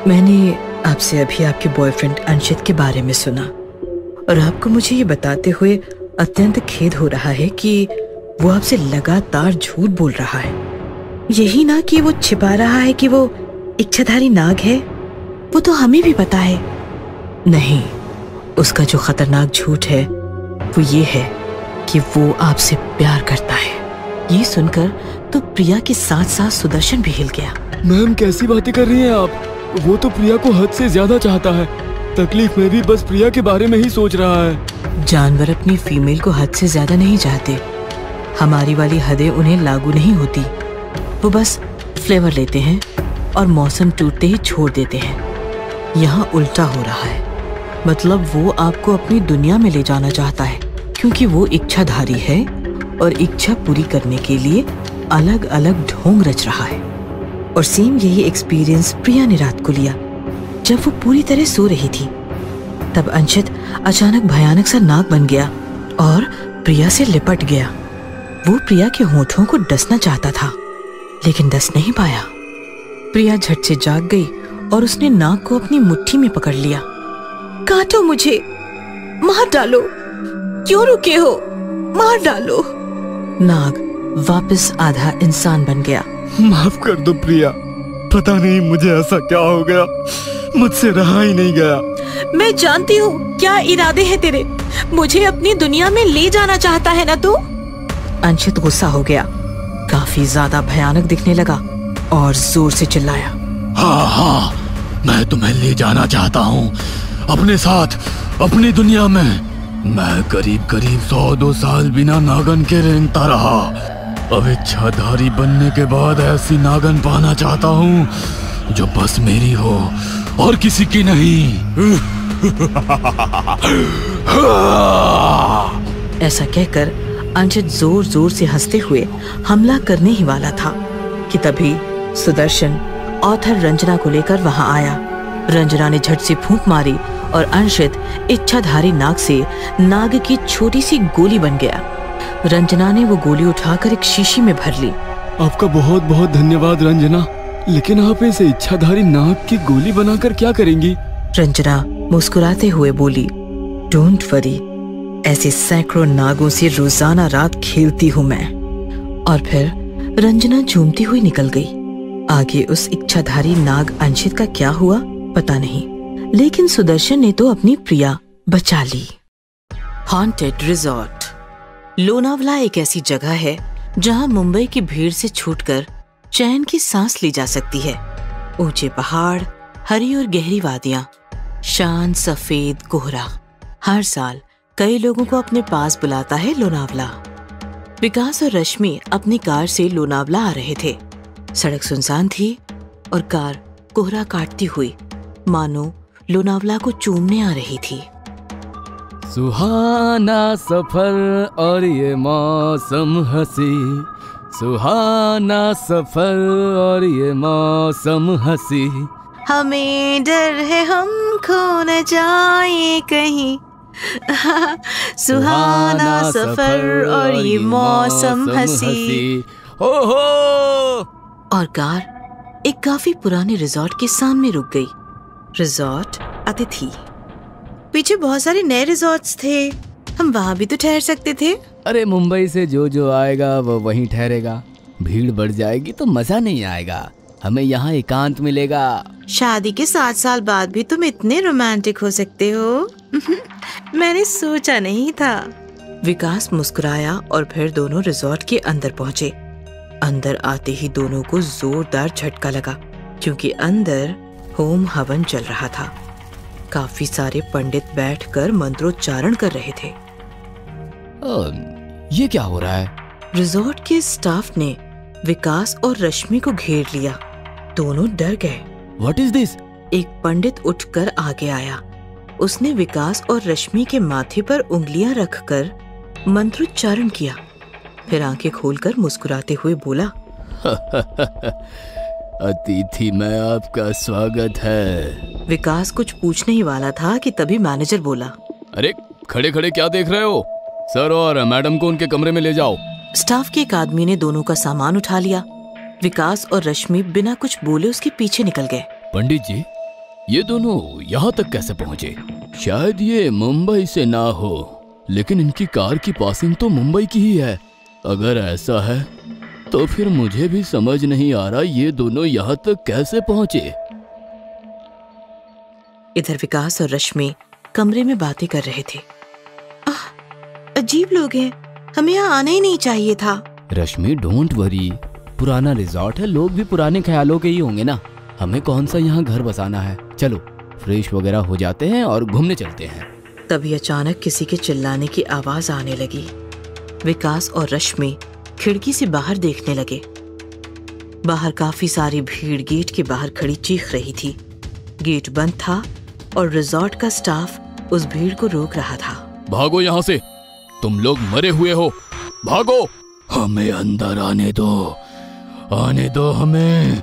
मैंने आपसे अभी आपके बॉयफ्रेंड अंशित के बारे में सुना और आपको मुझे ये बताते हुए अत्यंत खेद हो रहा है कि वो आपसे लगातार झूठ बोल रहा है। यही ना कि वो छिपा रहा है कि वो इच्छाधारी नाग है, वो तो हमें भी पता है। नहीं, उसका जो खतरनाक झूठ है वो ये है कि वो आपसे प्यार करता है। ये सुनकर तो प्रिया के साथ साथ सुदर्शन भी हिल गया। मैम, कैसी बातें कर रही हैं आप? वो तो प्रिया को हद से ज्यादा चाहता है। तकलीफ में भी बस प्रिया के बारे में ही सोच रहा है। जानवर अपनी फीमेल को हद से ज्यादा नहीं चाहते। हमारी वाली हदें उन्हें लागू नहीं होती। वो बस फ्लेवर लेते हैं और मौसम टूटते ही छोड़ देते हैं। यहाँ उल्टा हो रहा है। मतलब वो आपको अपनी दुनिया में ले जाना चाहता है, क्योंकि वो इच्छाधारी है और इच्छा पूरी करने के लिए अलग अलग ढोंग रच रहा है। और सेम यही एक्सपीरियंस प्रिया ने रात को लिया। जब वो पूरी तरह सो रही थी, तब अंशित अचानक भयानक सा नाग बन गया और प्रिया से लिपट गया। वो प्रिया के होठों को डसना चाहता था, लेकिन डस नहीं पाया। प्रिया झट से जाग गई और उसने नाग को अपनी मुट्ठी में पकड़ लिया। काटो मुझे, मार डालो, क्यों रुके हो, मार डालो। नाग वापस आधा इंसान बन गया। माफ कर दो प्रिया, पता नहीं मुझे ऐसा क्या हो गया, मुझसे रहा ही नहीं गया। मैं जानती हूँ क्या इरादे हैं तेरे। मुझे अपनी दुनिया में ले जाना चाहता है ना तू। अंशित गुस्सा हो गया, काफी ज्यादा भयानक दिखने लगा और जोर से चिल्लाया। हाँ, मैं तुम्हें ले जाना चाहता हूँ अपने साथ, अपनी दुनिया में। मैं करीब 100-2 साल बिना नागन के रेंगता रहा। अब इच्छाधारी बनने के बाद ऐसी नागन पाना चाहता हूँ जो बस मेरी हो और किसी की नहीं। ऐसा कहकर अंशित जोर जोर से हंसते हुए हमला करने ही वाला था कि तभी सुदर्शन ऑथर रंजना को लेकर वहां आया। रंजना ने झट से फूंक मारी और अंशित इच्छाधारी नाग से नाग की छोटी सी गोली बन गया। रंजना ने वो गोली उठाकर एक शीशी में भर ली। आपका बहुत बहुत धन्यवाद रंजना, लेकिन आप इसे इच्छाधारी नाग की गोली बनाकर क्या करेंगी? रंजना मुस्कुराते हुए बोली, डोंट वरी, ऐसे सैकड़ों नागों से रोजाना रात खेलती हूँ मैं। और फिर रंजना झूमती हुई निकल गई। आगे उस इच्छाधारी नाग अंशित का क्या हुआ पता नहीं, लेकिन सुदर्शन ने तो अपनी प्रिया बचा ली। Haunted resort. लोनावला एक ऐसी जगह है जहां मुंबई की भीड़ से छूटकर चैन की सांस ली जा सकती है। ऊंचे पहाड़, हरी और गहरी वादियां, शांत सफेद कोहरा। हर साल कई लोगों को अपने पास बुलाता है लोनावला। विकास और रश्मि अपनी कार से लोनावला आ रहे थे। सड़क सुनसान थी और कार कोहरा काटती हुई मानो लोनावला को चूमने आ रही थी। सुहाना सफर और ये मौसम हंसी, सुहाना सफर और ये मौसम हंसी। हमें डर है हम खो न जाए कहीं, सुहाना सफर और ये मौसम हंसी। हो और कार एक काफी पुराने रिजॉर्ट के सामने रुक गई। रिजॉर्ट अतिथि। पीछे बहुत सारे नए रिजॉर्ट्स थे, हम वहाँ भी तो ठहर सकते थे। अरे मुंबई से जो आएगा वो वहीं ठहरेगा। भीड़ बढ़ जाएगी तो मजा नहीं आएगा, हमें यहाँ एकांत मिलेगा। शादी के 7 साल बाद भी तुम इतने रोमांटिक हो सकते हो। मैंने सोचा नहीं था। विकास मुस्कुराया और फिर दोनों रिजॉर्ट के अंदर पहुंचे। अंदर आते ही दोनों को जोरदार झटका लगा, क्योंकि अंदर होम हवन चल रहा था। काफी सारे पंडित बैठकर मंत्रोच्चारण कर रहे थे। ये क्या हो रहा है? रिजॉर्ट के स्टाफ ने विकास और रश्मि को घेर लिया। दोनों डर गए। What is this? एक पंडित उठकर आगे आया। उसने विकास और रश्मि के माथे पर उंगलियां रखकर मंत्रोच्चारण किया, फिर आंखें खोलकर मुस्कुराते हुए बोला, अतिथि में आपका स्वागत है। विकास कुछ पूछने ही वाला था कि तभी मैनेजर बोला, अरे खड़े खड़े क्या देख रहे हो? सर और मैडम को उनके कमरे में ले जाओ। स्टाफ के एक आदमी ने दोनों का सामान उठा लिया। विकास और रश्मि बिना कुछ बोले उसके पीछे निकल गए। पंडित जी, ये दोनों यहाँ तक कैसे पहुँचे? शायद ये मुंबई से ना हो, लेकिन इनकी कार की पासिंग तो मुंबई की ही है। अगर ऐसा है तो फिर मुझे भी समझ नहीं आ रहा ये दोनों यहाँ तक कैसे पहुँचे। इधर विकास और रश्मि कमरे में बातें कर रहे थे। अजीब लोग हैं, हमें यहाँ आना ही नहीं चाहिए था। रश्मि, डोंट वरी, पुराना रिजॉर्ट है, लोग भी पुराने ख्यालों के ही होंगे ना। हमें कौन सा यहाँ घर बसाना है। चलो फ्रेश वगैरह हो जाते हैं और घूमने चलते हैं। तभी अचानक किसी के चिल्लाने की आवाज आने लगी। विकास और रश्मि खिड़की से बाहर देखने लगे। बाहर काफी सारी भीड़ गेट के बाहर खड़ी चीख रही थी। गेट बंद था और रिजॉर्ट का स्टाफ उस भीड़ को रोक रहा था। भागो यहाँ से, तुम लोग मरे हुए हो, भागो। हमें अंदर आने दो हमें।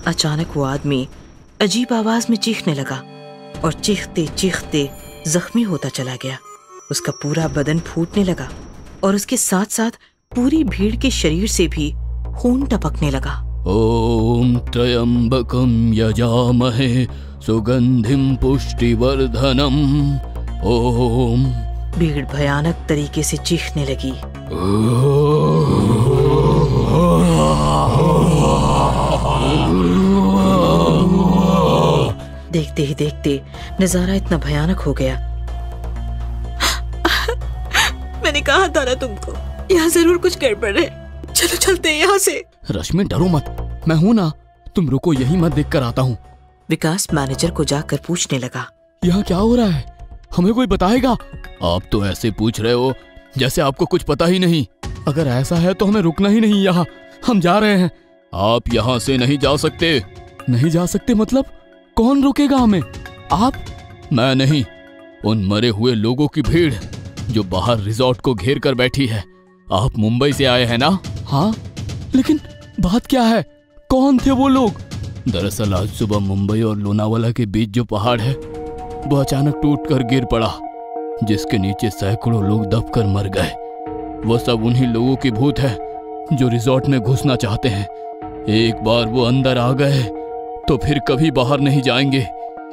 अचानक वो आदमी अजीब आवाज में चीखने लगा और चीखते चीखते जख्मी होता चला गया। उसका पूरा बदन फूटने लगा और उसके साथ साथ पूरी भीड़ के शरीर से भी खून टपकने लगा। ओम त्र्यंबकम यजामहे सुगंधिम पुष्टिवर्धनम। ओम। भीड़ भयानक तरीके से चीखने लगी। देखते ही देखते नजारा इतना भयानक हो गया। मैंने कहा था ना तुमको, यहाँ जरूर कुछ गड़बड़ है। चलो चलते हैं यहाँ से। रश्मि, डरो मत, मैं हूँ ना, तुम रुको, यही मत देख कर आता हूँ। विकास मैनेजर को जाकर पूछने लगा, यहाँ क्या हो रहा है, हमें कोई बताएगा? आप तो ऐसे पूछ रहे हो जैसे आपको कुछ पता ही नहीं। अगर ऐसा है तो हमें रुकना ही नहीं यहाँ, हम जा रहे हैं। आप यहाँ से नहीं जा सकते। नहीं जा सकते मतलब? कौन रोकेगा हमें? आप? मैं नहीं, उन मरे हुए लोगों की भीड़ जो बाहर रिजॉर्ट को घेर कर बैठी है। आप मुंबई से आए हैं ना? हाँ, लेकिन बात क्या है, कौन थे वो लोग? दरअसल आज सुबह मुंबई और लोनावाला के बीच जो पहाड़ है वो अचानक टूटकर गिर पड़ा, जिसके नीचे सैकड़ों लोग दबकर मर गए। वो सब उन्हीं लोगों की भूत है जो रिजॉर्ट में घुसना चाहते हैं। एक बार वो अंदर आ गए तो फिर कभी बाहर नहीं जाएंगे,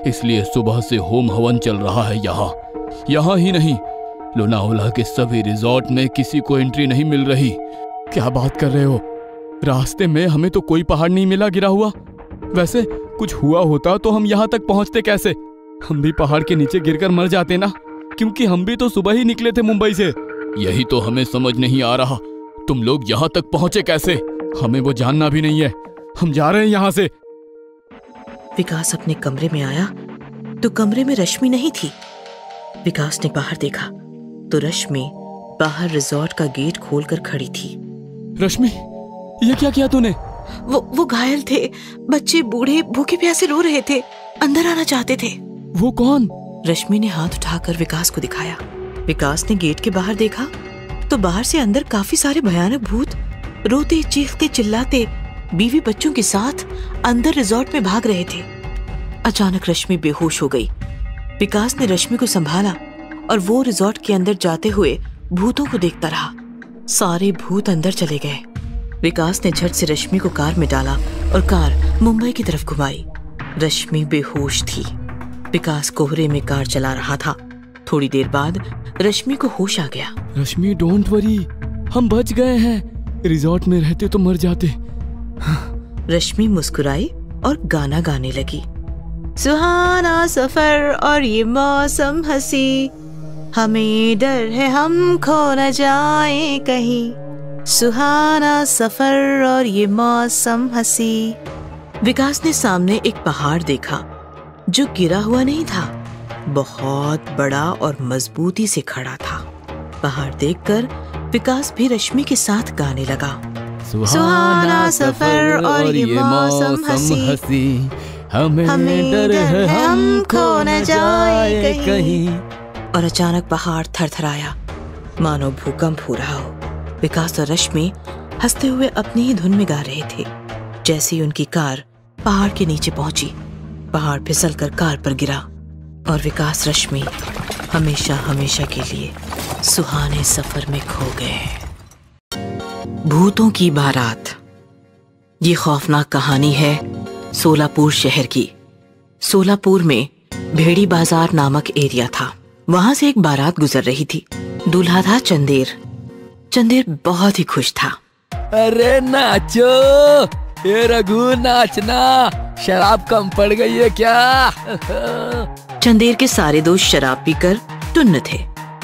इसलिए सुबह से होम हवन चल रहा है यहाँ ही नहीं, लोनावाला के सभी रिजॉर्ट में किसी को एंट्री नहीं मिल रही। क्या बात कर रहे हो? रास्ते में हमें तो कोई पहाड़ नहीं मिला गिरा हुआ। वैसे कुछ हुआ होता तो हम यहाँ तक पहुँचते कैसे? हम भी पहाड़ के नीचे गिरकर मर जाते ना, क्योंकि हम भी तो सुबह ही निकले थे मुंबई से। यही तो हमें समझ नहीं आ रहा, तुम लोग यहाँ तक पहुँचे कैसे? हमें वो जानना भी नहीं है, हम जा रहे हैं यहाँ से। विकास अपने कमरे में आया तो कमरे में रश्मि नहीं थी। विकास ने बाहर देखा तो रश्मि बाहर रिजॉर्ट का गेट खोलकर खड़ी थी। रश्मि, ये क्या किया तूने? वो घायल थे, बच्चे बूढ़े भूखे प्यासे रो रहे थे, अंदर आना चाहते थे। वो कौन? रश्मि ने हाथ उठाकर विकास को दिखाया। विकास ने गेट के बाहर देखा तो बाहर से अंदर काफी सारे भयानक भूत रोते चीखते चिल्लाते बीवी बच्चों के साथ अंदर रिजॉर्ट में भाग रहे थे। अचानक रश्मि बेहोश हो गई। विकास ने रश्मि को संभाला और वो रिजॉर्ट के अंदर जाते हुए भूतों को देखता रहा। सारे भूत अंदर चले गए। विकास ने झट से रश्मि को कार में डाला और कार मुंबई की तरफ घुमाई। रश्मि बेहोश थी। विकास कोहरे में कार चला रहा था। थोड़ी देर बाद रश्मि को होश आ गया। रश्मि, डोंट वरी, हम बच गए हैं। रिजॉर्ट में रहते तो मर जाते। रश्मि मुस्कुराई और गाना गाने लगी। सुहाना सफर और ये मौसम हंसी, हमें डर है हम खो न जाए कहीं। सुहाना सफर और ये मौसम हंसी। विकास ने सामने एक पहाड़ देखा जो गिरा हुआ नहीं था, बहुत बड़ा और मजबूती से खड़ा था। पहाड़ देखकर विकास भी रश्मि के साथ गाने लगा। सुहाना सफर और ये मौसम हंसी, हमें डर है हम खो न जाए कहीं। और अचानक पहाड़ थरथराया, मानो भूकंप हो रहा हो। विकास और रश्मि हंसते हुए अपनी ही धुन में गा रहे थे। जैसे ही उनकी कार पहाड़ के नीचे पहुंची, पहाड़ फिसलकर कार पर गिरा और विकास, रश्मि हमेशा हमेशा के लिए सुहाने सफर में खो गए। भूतों की बारात। ये खौफनाक कहानी है सोलापुर शहर की। सोलापुर में भेड़ी बाजार नामक एरिया था। वहां से एक बारात गुजर रही थी। दूल्हा था चंदेर। चंदेर बहुत ही खुश था। अरे नाचो, ये रघु नाचना, शराब कम पड़ गई है क्या? चंदेर के सारे दोस्त शराब पीकर टुन्न थे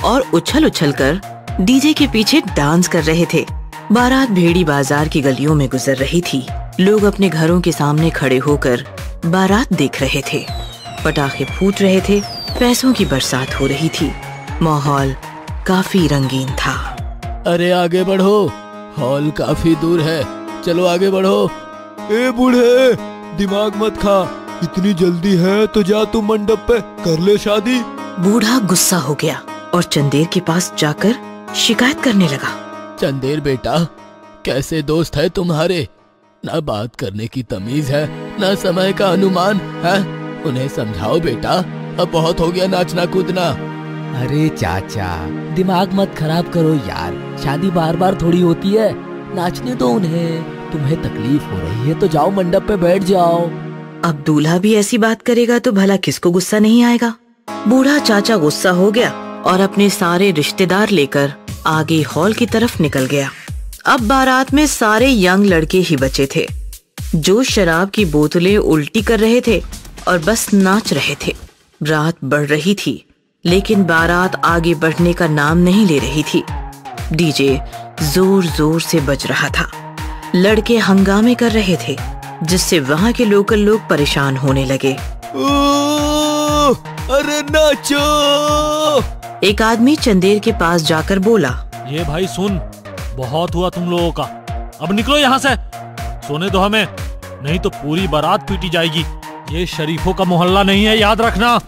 और उछल उछल कर डीजे के पीछे डांस कर रहे थे। बारात भेड़ी बाजार की गलियों में गुजर रही थी। लोग अपने घरों के सामने खड़े होकर बारात देख रहे थे। पटाखे फूट रहे थे, पैसों की बरसात हो रही थी। माहौल काफी रंगीन था। अरे आगे बढ़ो, हॉल काफी दूर है, चलो आगे बढ़ो। ए बूढ़े, दिमाग मत खा, इतनी जल्दी है तो जा तू मंडप पे कर ले शादी। बूढ़ा गुस्सा हो गया और चंदेर के पास जाकर शिकायत करने लगा। चंदेर बेटा, कैसे दोस्त है तुम्हारे? ना बात करने की तमीज है, ना समय का अनुमान है। उन्हें समझाओ बेटा, अब बहुत हो गया नाचना कूदना। अरे चाचा, दिमाग मत खराब करो यार, शादी बार बार थोड़ी होती है, नाचने दो उन्हें। तुम्हें तकलीफ हो रही है तो जाओ मंडप पे बैठ जाओ। अब दूल्हा भी ऐसी बात करेगा तो भला किसको गुस्सा नहीं आएगा। बूढ़ा चाचा गुस्सा हो गया और अपने सारे रिश्तेदार लेकर आगे हॉल की तरफ निकल गया। अब बारात में सारे यंग लड़के ही बचे थे जो शराब की बोतलें उल्टी कर रहे थे और बस नाच रहे थे। रात बढ़ रही थी लेकिन बारात आगे बढ़ने का नाम नहीं ले रही थी। डीजे जोर जोर से बज रहा था। लड़के हंगामे कर रहे थे जिससे वहाँ के लोकल लोग परेशान होने लगे। अरे नाचो! एक आदमी चंदेर के पास जाकर बोला, ये भाई सुन, बहुत हुआ तुम लोगों का, अब निकलो यहाँ से, सोने दो हमें, नहीं तो पूरी बारात पीटी जाएगी। ये शरीफों का मोहल्ला नहीं है, याद रखना।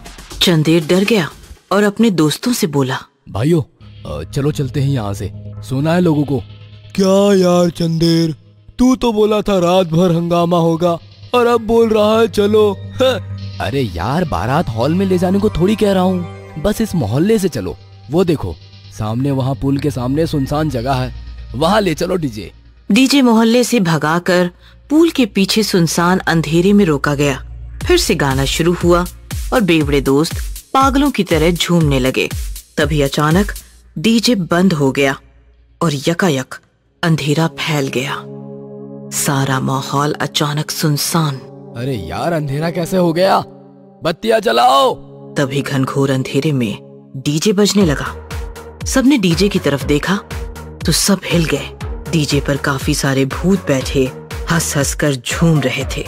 चंदेर डर गया और अपने दोस्तों से बोला, भाइयों चलो चलते हैं यहाँ से, सोना है लोगों को। क्या यार चंदेर, तू तो बोला था रात भर हंगामा होगा और अब बोल रहा है चलो। अरे यार, बारात हॉल में ले जाने को थोड़ी कह रहा हूँ, बस इस मोहल्ले से चलो। वो देखो सामने, वहाँ पुल के सामने सुनसान जगह है, वहाँ ले चलो डीजे। डीजे मोहल्ले से भगाकर पुल के पीछे सुनसान अंधेरे में रोका गया। फिर से गाना शुरू हुआ और बेवड़े दोस्त पागलों की तरह झूमने लगे। तभी अचानक डीजे बंद हो गया और यकायक अंधेरा फैल गया। सारा माहौल अचानक सुनसान। अरे यार, अंधेरा कैसे हो गया? बत्तियां जलाओ। तभी घनघोर अंधेरे में डीजे बजने लगा। सबने डीजे की तरफ देखा तो सब हिल गए। डीजे पर काफी सारे भूत बैठे हंस हंस कर झूम रहे थे।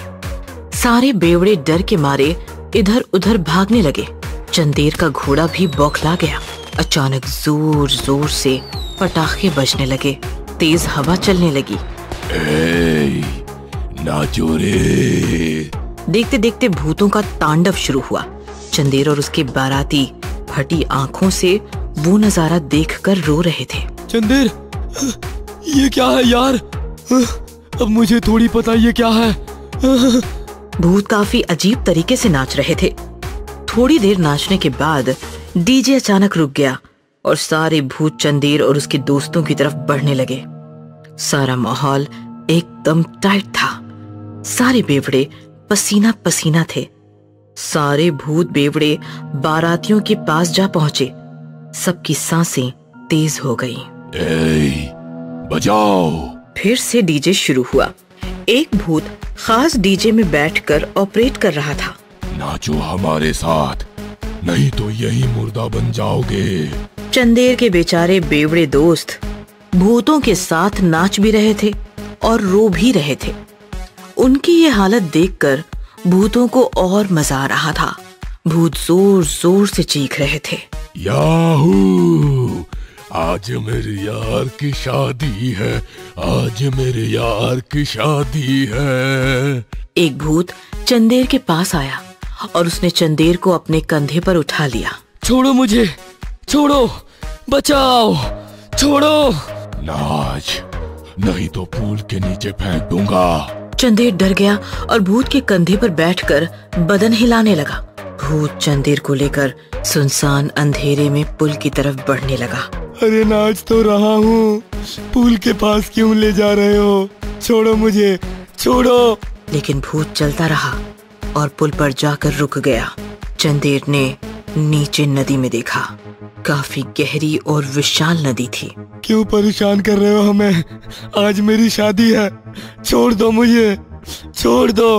सारे बेवड़े डर के मारे इधर उधर भागने लगे। चंदेर का घोड़ा भी बौखला गया। अचानक जोर जोर से पटाखे बजने लगे, तेज हवा चलने लगी। नाचो रे। देखते देखते भूतों का तांडव शुरू हुआ। चंदेर और उसके बाराती फटी आंखों से वो नजारा देखकर रो रहे थे। चंदेर, ये क्या है यार? अब मुझे थोड़ी पता ये क्या है। भूत काफी अजीब तरीके से नाच रहे थे। थोड़ी देर नाचने के बाद डीजे अचानक रुक गया और सारे भूत चंदेर और उसके दोस्तों की तरफ बढ़ने लगे। सारा माहौल एकदम टाइट था। सारे बेवड़े पसीना पसीना थे। सारे भूत बेवड़े बारातियों के पास जा पहुंचे। सबकी सांसें तेज हो गईं। बजाओ। फिर से डीजे शुरू हुआ। एक भूत खास डीजे में बैठकर ऑपरेट कर रहा था। नाचो हमारे साथ, नहीं तो यही मुर्दा बन जाओगे। चंदेर के बेचारे बेवड़े दोस्त भूतों के साथ नाच भी रहे थे और रो भी रहे थे। उनकी ये हालत देखकर भूतों को और मजा आ रहा था। भूत जोर जोर से चीख रहे थे, याहू! आज मेरे यार की शादी है, आज मेरे यार की शादी है। एक भूत चंदेर के पास आया और उसने चंदेर को अपने कंधे पर उठा लिया। छोड़ो मुझे, छोड़ो, बचाओ, छोड़ो। नाच, नहीं तो पूल के नीचे फेंक दूंगा। चंदेर डर गया और भूत के कंधे पर बैठकर बदन हिलाने लगा। भूत चंदेर को लेकर सुनसान अंधेरे में पुल की तरफ बढ़ने लगा। अरे नाच तो रहा हूँ, पुल के पास क्यों ले जा रहे हो? छोड़ो मुझे, छोड़ो। लेकिन भूत चलता रहा और पुल पर जाकर रुक गया। चंदेर ने नीचे नदी में देखा। काफी गहरी और विशाल नदी थी। क्यों परेशान कर रहे हो हमें? आज मेरी शादी है, छोड़ दो मुझे, छोड़ दो।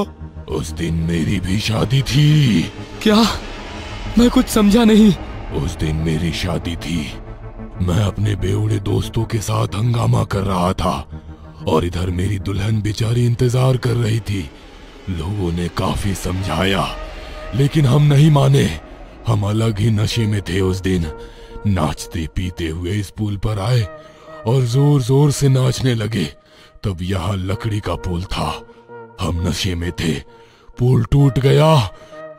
उस दिन मेरी भी शादी थी। क्या? मैं कुछ समझा नहीं। उस दिन मेरी शादी थी। मैं अपने बेवड़े दोस्तों के साथ हंगामा कर रहा था और इधर मेरी दुल्हन बेचारी इंतजार कर रही थी। लोगों ने काफी समझाया लेकिन हम नहीं माने। हम अलग ही नशे में थे उस दिन। नाचते पीते हुए इस पुल पर आए और जोर जोर से नाचने लगे। तब यहाँ लकड़ी का पुल था। हम नशे में थे, पुल टूट गया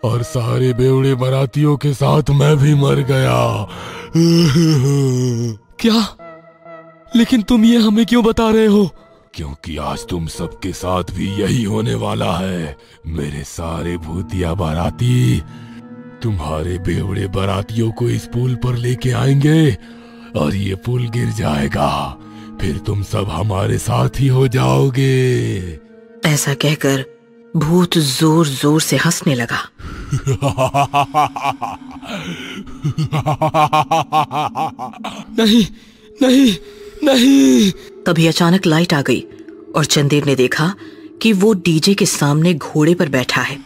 और सारे बेवड़े बारातियों के साथ मैं भी मर गया। क्या? लेकिन तुम ये हमें क्यों बता रहे हो? क्योंकि आज तुम सबके साथ भी यही होने वाला है। मेरे सारे भूतिया बाराती तुम्हारे बेवड़े बारातियों को इस पुल पर लेके आएंगे और ये पुल गिर जाएगा। फिर तुम सब हमारे साथ ही हो जाओगे। ऐसा कहकर भूत जोर जोर से हंसने लगा। नहीं नहीं नहीं। तभी अचानक लाइट आ गई और चंदेर ने देखा कि वो डीजे के सामने घोड़े पर बैठा है।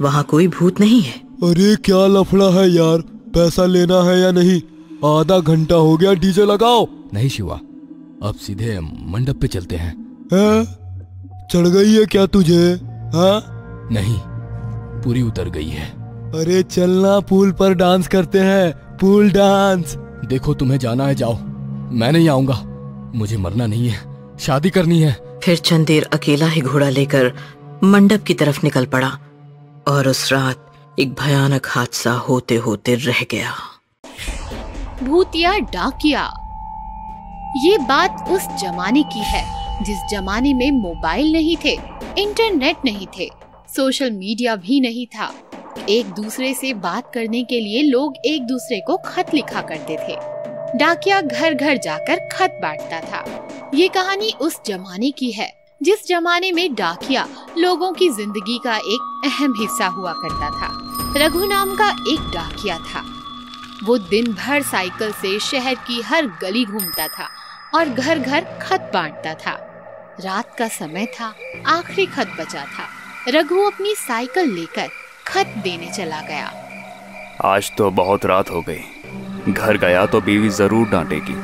वहाँ कोई भूत नहीं है। अरे क्या लफड़ा है यार, पैसा लेना है या नहीं? आधा घंटा हो गया, डीजे लगाओ। नहीं शिवा, अब सीधे मंडप पे चलते हैं। चढ़ गई है क्या तुझे? हाँ? नहीं, पूरी उतर गई है। अरे चलना, पुल पर डांस करते हैं, पुल डांस। देखो तुम्हें जाना है जाओ, मैं नहीं आऊंगा। मुझे मरना नहीं है, शादी करनी है। फिर चंदेर अकेला ही घोड़ा लेकर मंडप की तरफ निकल पड़ा और उस रात एक भयानक हादसा होते होते रह गया। भूतिया डाकिया। ये बात उस जमाने की है जिस जमाने में मोबाइल नहीं थे, इंटरनेट नहीं थे, सोशल मीडिया भी नहीं था। एक दूसरे से बात करने के लिए लोग एक दूसरे को खत लिखा करते थे। डाकिया घर घर जाकर खत बांटता था। ये कहानी उस जमाने की है जिस जमाने में डाकिया लोगों की जिंदगी का एक अहम हिस्सा हुआ करता था। रघु नाम का एक डाकिया था। वो दिन भर साइकिल से शहर की हर गली घूमता था और घर घर खत बांटता था। रात का समय था, आखिरी खत बचा था। रघु अपनी साइकिल लेकर खत देने चला गया। आज तो बहुत रात हो गई, घर गया तो बीवी जरूर डांटेगी।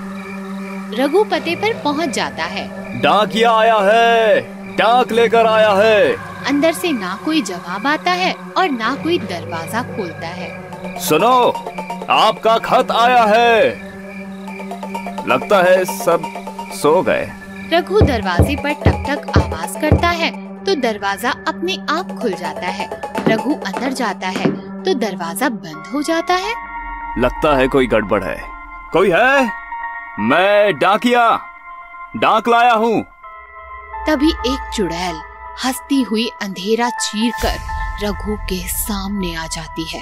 रघु पते पर पहुंच जाता है। डाकिया आया है, डाक लेकर आया है। अंदर से ना कोई जवाब आता है और ना कोई दरवाजा खोलता है। सुनो, आपका खत आया है। लगता है सब सो गए। रघु दरवाजे पर टक टक आवाज करता है तो दरवाजा अपने आप खुल जाता है। रघु अंदर जाता है तो दरवाजा बंद हो जाता है। लगता है कोई गड़बड़ है। कोई है? मैं डाकिया, डाक लाया हूँ। तभी एक चुड़ैल हंसती हुई अंधेरा चीरकर रघु के सामने आ जाती है।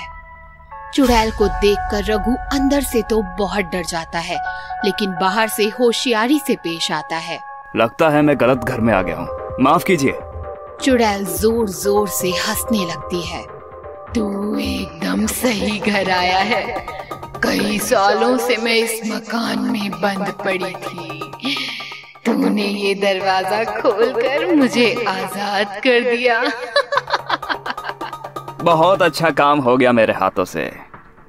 चुड़ैल को देखकर रघु अंदर से तो बहुत डर जाता है, लेकिन बाहर से होशियारी से पेश आता है। लगता है मैं गलत घर में आ गया हूँ, माफ कीजिए। चुड़ैल जोर जोर से हंसने लगती है। तू एकदम सही घर आया है। कई सालों से मैं इस मकान में बंद पड़ी थी। तूने ये दरवाजा खोलकर मुझे आजाद कर दिया। बहुत अच्छा काम हो गया मेरे हाथों से।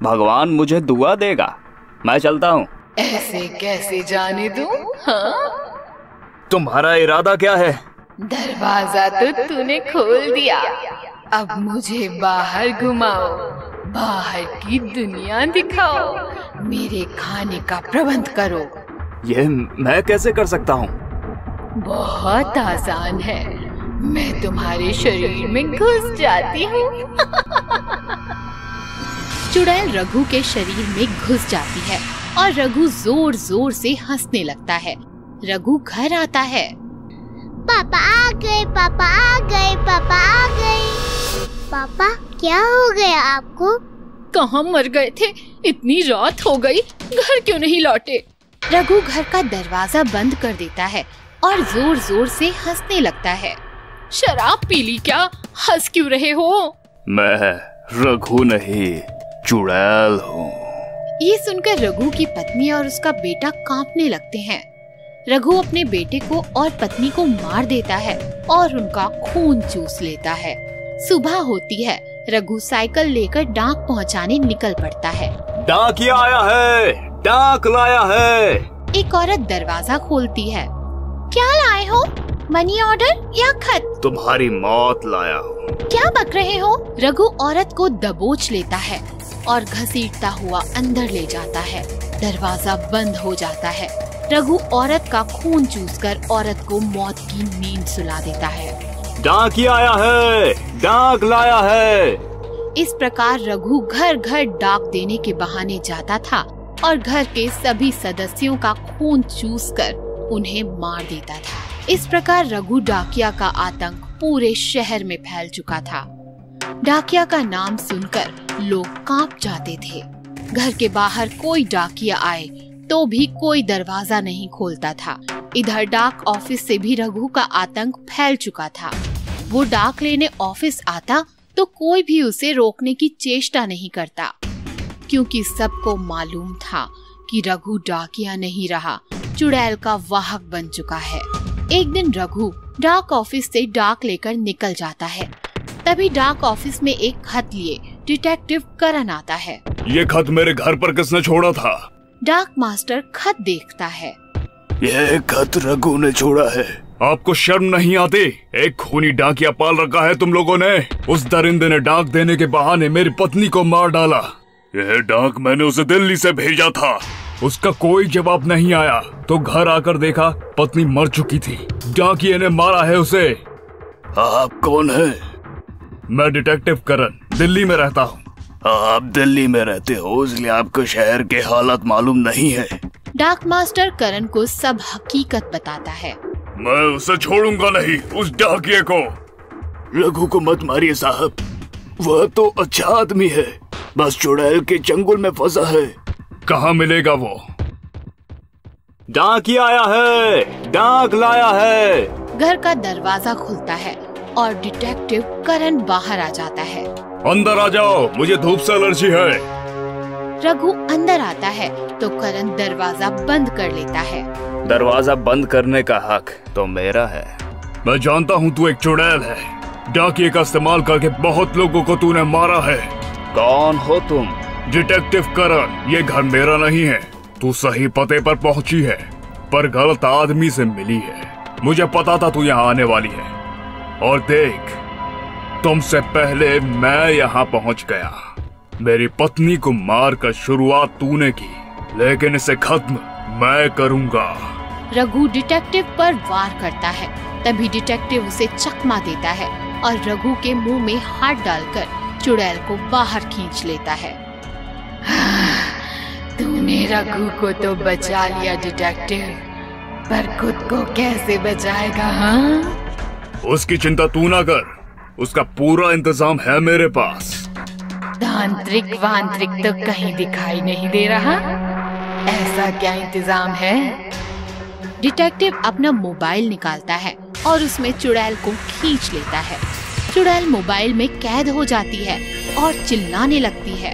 भगवान मुझे दुआ देगा। मैं चलता हूँ। ऐसे कैसे जाने दूं? हाँ? तुम्हारा इरादा क्या है? दरवाजा तो तूने खोल दिया, अब मुझे बाहर घुमाओ, बाहर की दुनिया दिखाओ, मेरे खाने का प्रबंध करो। ये मैं कैसे कर सकता हूँ? बहुत आसान है, मैं तुम्हारे शरीर में घुस जाती हूँ। चुड़ैल रघु के शरीर में घुस जाती है और रघु जोर जोर से हंसने लगता है। रघु घर आता है। पापा आ गए, पापा आ गए, पापा आ गए। पापा क्या हो गया आपको? कहाँ मर गए थे? इतनी रात हो गई, घर क्यों नहीं लौटे? रघु घर का दरवाजा बंद कर देता है और जोर जोर से हंसने लगता है। शराब पी ली क्या? हंस क्यों रहे हो? मैं रघु नहीं, चुड़ैल हूँ। ये सुनकर रघु की पत्नी और उसका बेटा कांपने लगते हैं। रघु अपने बेटे को और पत्नी को मार देता है और उनका खून चूस लेता है। सुबह होती है। रघु साइकिल लेकर डाक पहुंचाने निकल पड़ता है। डाकिया आया है, डाक लाया है। एक औरत दरवाजा खोलती है। क्या लाए हो? मनी ऑर्डर या खत? तुम्हारी मौत लाया हूँ। क्या बक रहे हो? रघु औरत को दबोच लेता है और घसीटता हुआ अंदर ले जाता है। दरवाजा बंद हो जाता है। रघु औरत का खून चूसकर औरत को मौत की नींद सुला देता है। डाकिया आया है, डाक लाया है। इस प्रकार रघु घर घर डाक देने के बहाने जाता था और घर के सभी सदस्यों का खून चूसकर उन्हें मार देता था। इस प्रकार रघु डाकिया का आतंक पूरे शहर में फैल चुका था। डाकिया का नाम सुनकर लोग कांप जाते थे। घर के बाहर कोई डाकिया आए तो भी कोई दरवाजा नहीं खोलता था। इधर डाक ऑफिस से भी रघु का आतंक फैल चुका था। वो डाक लेने ऑफिस आता तो कोई भी उसे रोकने की चेष्टा नहीं करता, क्योंकि सबको मालूम था कि रघु डाकिया नहीं रहा, चुड़ैल का वाहक बन चुका है। एक दिन रघु डाक ऑफिस से डाक लेकर निकल जाता है। तभी डाक ऑफिस में एक खत लिए डिटेक्टिव करण आता है। ये खत मेरे घर पर किसने छोड़ा था? डाक मास्टर खत देखता है। यह खत रघु ने छोड़ा है। आपको शर्म नहीं आती? एक खूनी डाकिया पाल रखा है तुम लोगों ने। उस दरिंदे ने डाक देने के बहाने मेरी पत्नी को मार डाला। यह डाक मैंने उसे दिल्ली से भेजा था। उसका कोई जवाब नहीं आया तो घर आकर देखा पत्नी मर चुकी थी। डाकिये ने मारा है उसे। आप कौन हैं? मैं डिटेक्टिव करण, दिल्ली में रहता हूँ। आप दिल्ली में रहते हो इसलिए आपको शहर के हालात मालूम नहीं है। डाक मास्टर करण को सब हकीकत बताता है। मैं उसे छोड़ूंगा नहीं, उस डाकिये को। रघु को मत मारिए साहब, वह तो अच्छा आदमी है, बस चुड़ैल के चंगुल में फंसा है। कहाँ मिलेगा वो? डाकिया आया है, डाक लाया है। घर का दरवाजा खुलता है और डिटेक्टिव करण बाहर आ जाता है। अंदर आ जाओ, मुझे धूप से एलर्जी है। रघु अंदर आता है तो करण दरवाजा बंद कर लेता है। दरवाजा बंद करने का हक तो मेरा है। मैं जानता हूँ तू एक चुड़ैल है। डाकिये का इस्तेमाल करके बहुत लोगों को तूने मारा है। कौन हो तुम? डिटेक्टिव करण। ये घर मेरा नहीं है। तू सही पते पर पहुँची है पर गलत आदमी से मिली है। मुझे पता था तू यहाँ आने वाली है और देख, तुमसे पहले मैं यहाँ पहुँच गया। मेरी पत्नी को मार कर शुरुआत तूने की, लेकिन इसे खत्म मैं करूँगा। रघु डिटेक्टिव पर वार करता है। तभी डिटेक्टिव उसे चकमा देता है और रघु के मुंह में हाथ डालकर चुड़ैल को बाहर खींच लेता है। तूने रघु को तो बचा लिया डिटेक्टिव, पर खुद को कैसे बचाएगा? हाँ? उसकी चिंता तू ना कर, उसका पूरा इंतजाम है मेरे पास। तांत्रिक वांत्रिक तो कहीं दिखाई नहीं दे रहा। ऐसा क्या इंतजाम है? डिटेक्टिव अपना मोबाइल निकालता है और उसमें चुड़ैल को खींच लेता है। चुड़ैल मोबाइल में कैद हो जाती है और चिल्लाने लगती है।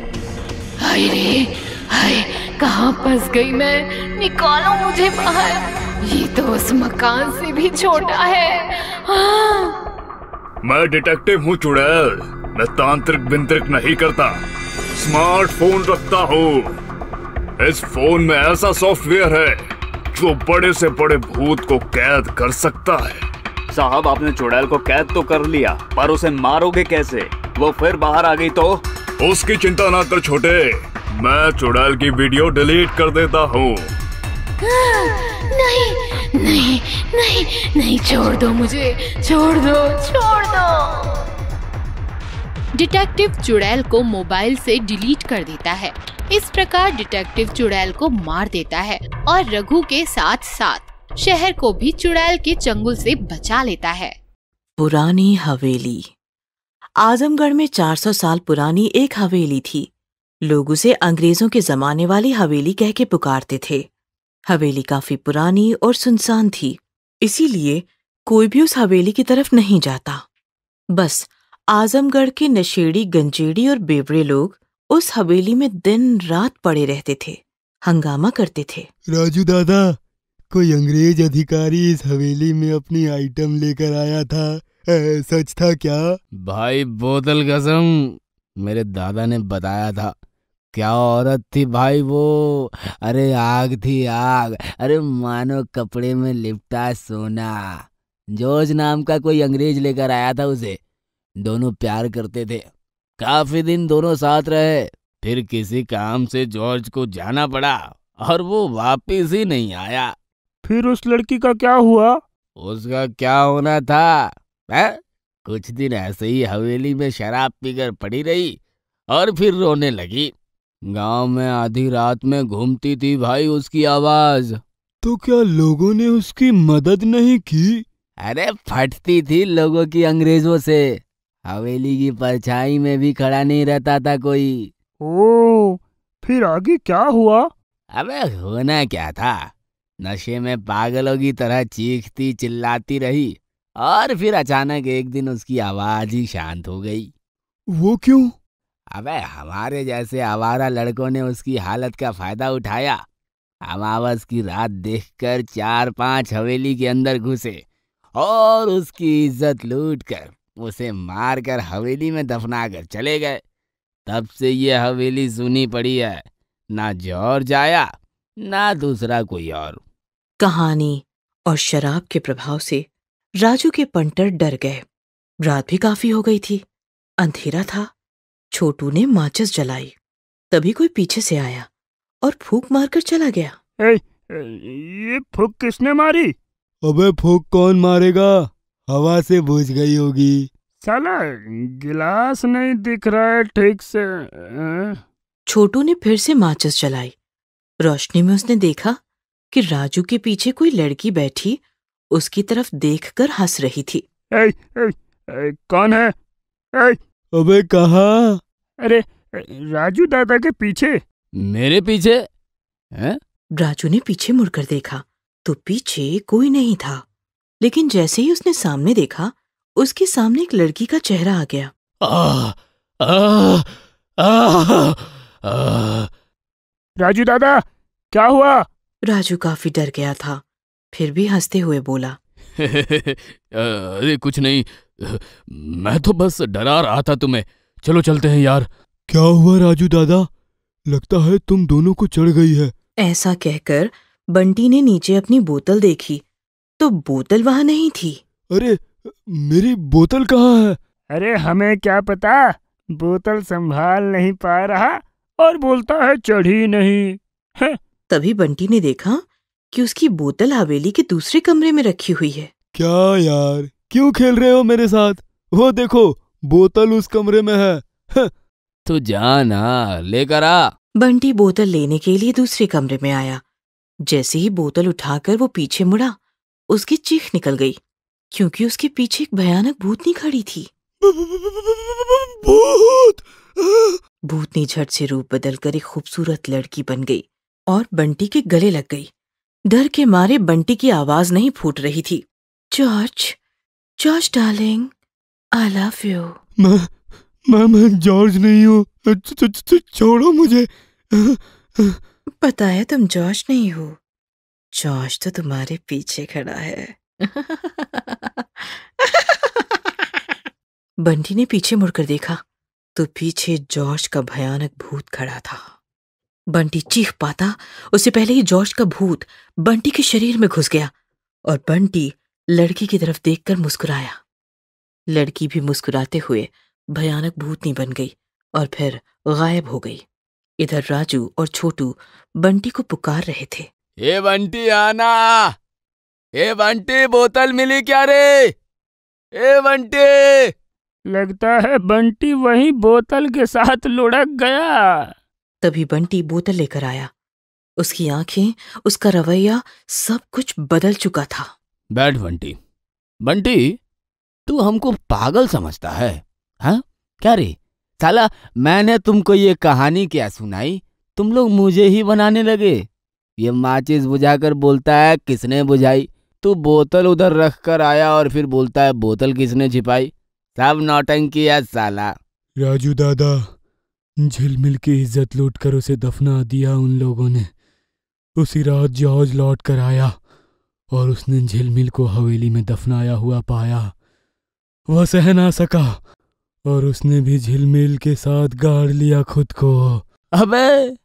हाय रे हाय, कहाँ फंस गई मैं? निकालो मुझे बाहर, ये तो उस मकान से भी छोटा है। हाँ। मैं डिटेक्टिव हूँ चुड़ैल, मैं तांत्रिक बिंत्रिक नहीं करता, स्मार्टफोन रखता हूँ। इस फोन में ऐसा सॉफ्टवेयर है जो बड़े से बड़े भूत को कैद कर सकता है। साहब, आपने चुड़ैल को कैद तो कर लिया, पर उसे मारोगे कैसे? वो फिर बाहर आ गई तो? उसकी चिंता ना कर छोटे, मैं चुड़ैल की वीडियो डिलीट कर देता हूँ। नहीं नहीं नहीं नहीं, छोड़ दो मुझे, छोड़ दो छोड़ दो। डिटेक्टिव चुड़ैल को मोबाइल से डिलीट कर देता है। इस प्रकार डिटेक्टिव चुड़ैल को मार देता है और रघु के साथ साथ शहर को भी चुड़ैल के चंगुल से बचा लेता है। पुरानी हवेली। आजमगढ़ में 400 साल पुरानी एक हवेली थी। लोग उसे अंग्रेजों के जमाने वाली हवेली कह के पुकारते थे। हवेली काफी पुरानी और सुनसान थी, इसीलिए कोई भी उस हवेली की तरफ नहीं जाता। बस आजमगढ़ के नशेड़ी, गंजेड़ी और बेवड़े लोग उस हवेली में दिन रात पड़े रहते थे, हंगामा करते थे। राजू दादा, कोई अंग्रेज अधिकारी इस हवेली में अपनी आइटम लेकर आया था, सच था क्या? भाई बोतल कसम, मेरे दादा ने बताया था। क्या औरत थी भाई वो, अरे आग थी आग, अरे मानो कपड़े में लिपटा सोना। जॉर्ज नाम का कोई अंग्रेज लेकर आया था उसे। दोनों प्यार करते थे, काफी दिन दोनों साथ रहे। फिर किसी काम से जॉर्ज को जाना पड़ा और वो वापिस ही नहीं आया। फिर उस लड़की का क्या हुआ? उसका क्या होना था? कुछ दिन ऐसे ही हवेली में शराब पीकर पड़ी रही और फिर रोने लगी। गांव में आधी रात में घूमती थी भाई उसकी आवाज। तो क्या लोगों ने उसकी मदद नहीं की? अरे फटती थी लोगों की अंग्रेजों से। हवेली की परछाई में भी खड़ा नहीं रहता था कोई। ओ, फिर आगे क्या हुआ? अबे होना क्या था, नशे में पागलों की तरह चीखती चिल्लाती रही और फिर अचानक एक दिन उसकी आवाज ही शांत हो गई। वो क्यों? अबे हमारे जैसे आवारा लड़कों ने उसकी हालत का फायदा उठाया। अमावस की रात देखकर 4-5 हवेली के अंदर घुसे और उसकी इज्जत लूटकर उसे मारकर हवेली में दफना कर चले गए। तब से ये हवेली सुनी पड़ी है, ना जॉर्ज आया ना दूसरा कोई और। कहानी और शराब के प्रभाव से राजू के पंटर डर गए। रात भी काफी हो गई थी, अंधेरा था। छोटू ने माचिस जलाई, तभी कोई पीछे से आया और फूंक मारकर चला गया। ये फूंक किसने मारी? अबे फूंक कौन मारेगा, हवा से बुझ गई होगी। साला गिलास नहीं दिख रहा है ठीक से। छोटू ने फिर से माचिस जलाई। रोशनी में उसने देखा कि राजू के पीछे कोई लड़की बैठी उसकी तरफ देखकर हंस रही थी। कौन है? अबे कहाँ? अरे राजू दादा के पीछे। मेरे पीछे? हैं? राजू ने पीछे मुड़कर देखा तो पीछे कोई नहीं था, लेकिन जैसे ही उसने सामने देखा उसके सामने एक लड़की का चेहरा आ गया। राजू दादा क्या हुआ? राजू काफी डर गया था, फिर भी हंसते हुए बोला, अरे कुछ नहीं, मैं तो बस डरा रहा था तुम्हें। चलो चलते हैं यार। क्या हुआ राजू दादा? लगता है तुम दोनों को चढ़ गई है। ऐसा कहकर बंटी ने नीचे अपनी बोतल देखी तो बोतल वहां नहीं थी। अरे मेरी बोतल कहाँ है? अरे हमें क्या पता, बोतल संभाल नहीं पा रहा और बोलता है चढ़ी नहीं है। तभी बंटी ने देखा कि उसकी बोतल हवेली के दूसरे कमरे में रखी हुई है। क्या यार, क्यों खेल रहे हो मेरे साथ? वो देखो बोतल उस कमरे में है। तो जाना लेकर आ। बंटी बोतल लेने के लिए दूसरे कमरे में आया। जैसे ही बोतल उठाकर वो पीछे मुड़ा, उसकी चीख निकल गई, क्योंकि उसके पीछे एक भयानक भूतनी खड़ी थी। भूतनी झट से रूप बदलकर एक खूबसूरत लड़की बन गई और बंटी के गले लग गई। डर के मारे बंटी की आवाज नहीं फूट रही थी। George, George darling, I love you. मैं जॉर्ज नहीं हूँ, छोड़ो मुझे। पता है तुम जॉर्ज नहीं हो, जॉर्ज तो तुम्हारे पीछे खड़ा है। बंटी ने पीछे मुड़कर देखा तो पीछे जॉर्ज का भयानक भूत खड़ा था। बंटी चीख पाता उससे पहले ही जॉर्ज का भूत बंटी के शरीर में घुस गया और बंटी लड़की की तरफ देखकर मुस्कुराया। लड़की भी मुस्कुराते हुए भयानक भूतनी बन गई और फिर गायब हो गई। इधर राजू और छोटू बंटी को पुकार रहे थे। ए बंटी आना, ए बंटी बोतल मिली क्या रे? ए बंटी। लगता है बंटी वही बोतल के साथ लुढ़क गया। तभी बंटी बोतल लेकर आया। उसकी आंखें, उसका रवैया, सब कुछ बदल चुका था। बैठ बंटी। बंटी, तू हमको पागल समझता है? हाँ क्या रे साला, मैंने तुमको ये कहानी क्या सुनाई, तुम लोग मुझे ही बनाने लगे। ये माचिस बुझाकर बोलता है किसने बुझाई, तू बोतल उधर रख कर आया और फिर बोलता है बोतल किसने छिपाई। सब नौटंकी है साला। राजू दादा, झिलमिल की इज्जत लूट कर उसे दफना दिया उन लोगों ने। उसी रात जॉर्ज लौट कर आया और उसने झिलमिल को हवेली में दफनाया हुआ पाया। वह सह ना सका और उसने भी झिलमिल के साथ गाड़ लिया खुद को। अबे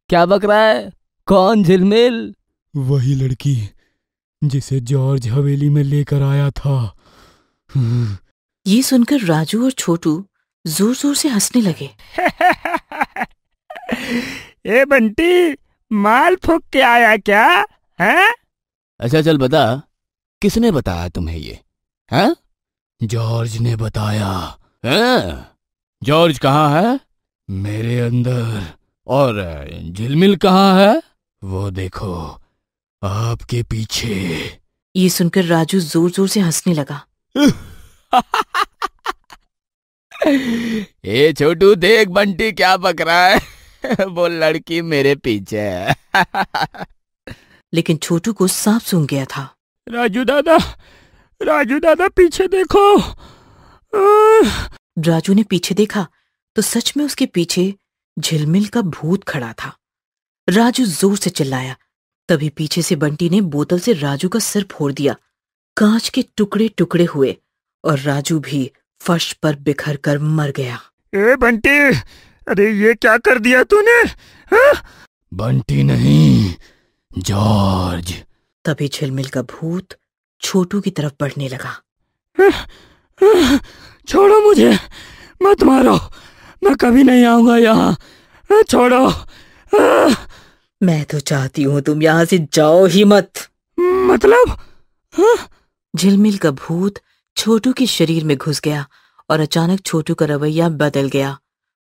क्या बक रहा है, कौन झिलमिल? वही लड़की जिसे जॉर्ज हवेली में लेकर आया था। ये सुनकर राजू और छोटू जोर जोर से हंसने लगे। ए बंटी, माल फूक के आया क्या है? अच्छा चल बता, किसने बताया तुम्हें ये? हैं? जॉर्ज ने बताया। हैं? जॉर्ज कहाँ है? मेरे अंदर। और झिलमिल कहाँ है? वो देखो, आपके पीछे। ये सुनकर राजू जोर जोर से हंसने लगा। ए छोटू, देख बंटी क्या बक रहा है। वो लड़की मेरे पीछे है। लेकिन छोटू को साफ सूंघ गया था। राजू दादा पीछे देखो। राजू ने पीछे देखा तो सच में उसके पीछे झिलमिल का भूत खड़ा था। राजू जोर से चिल्लाया, तभी पीछे से बंटी ने बोतल से राजू का सिर फोड़ दिया। कांच के टुकड़े टुकड़े हुए और राजू भी फर्श पर बिखर कर मर गया। ए बंटी, अरे ये क्या कर दिया तूने? बंटी नहीं, जॉर्ज। तभी झिलमिल का भूत छोटू की तरफ बढ़ने लगा। छोड़ो मुझे, मत मारो, मैं कभी नहीं आऊंगा यहाँ। छोड़ो। मैं तो चाहती हूँ तुम यहाँ से जाओ ही मत। मतलब? झिलमिल का भूत छोटू के शरीर में घुस गया और अचानक छोटू का रवैया बदल गया।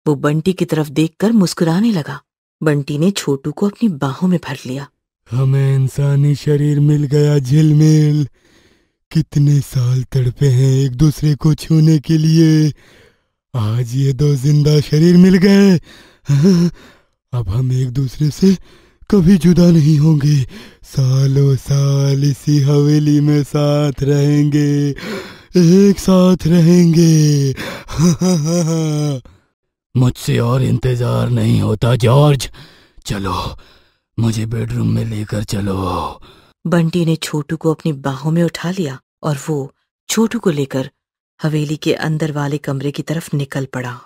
वो बंटी की तरफ देखकर मुस्कुराने लगा। बंटी ने छोटू को अपनी बाहों में भर लिया। हमें इंसानी शरीर मिल गया झिलमिल। कितने साल तड़पे हैं एक दूसरे को छूने के लिए, आज ये दो जिंदा शरीर मिल गए। अब हम एक दूसरे से कभी जुदा नहीं होंगे। सालों साल इसी हवेली में साथ रहेंगे, एक साथ रहेंगे। मुझसे और इंतजार नहीं होता जॉर्ज। चलो, मुझे बेडरूम में लेकर चलो। बंटी ने छोटू को अपनी बाहों में उठा लिया और वो छोटू को लेकर हवेली के अंदर वाले कमरे की तरफ निकल पड़ा।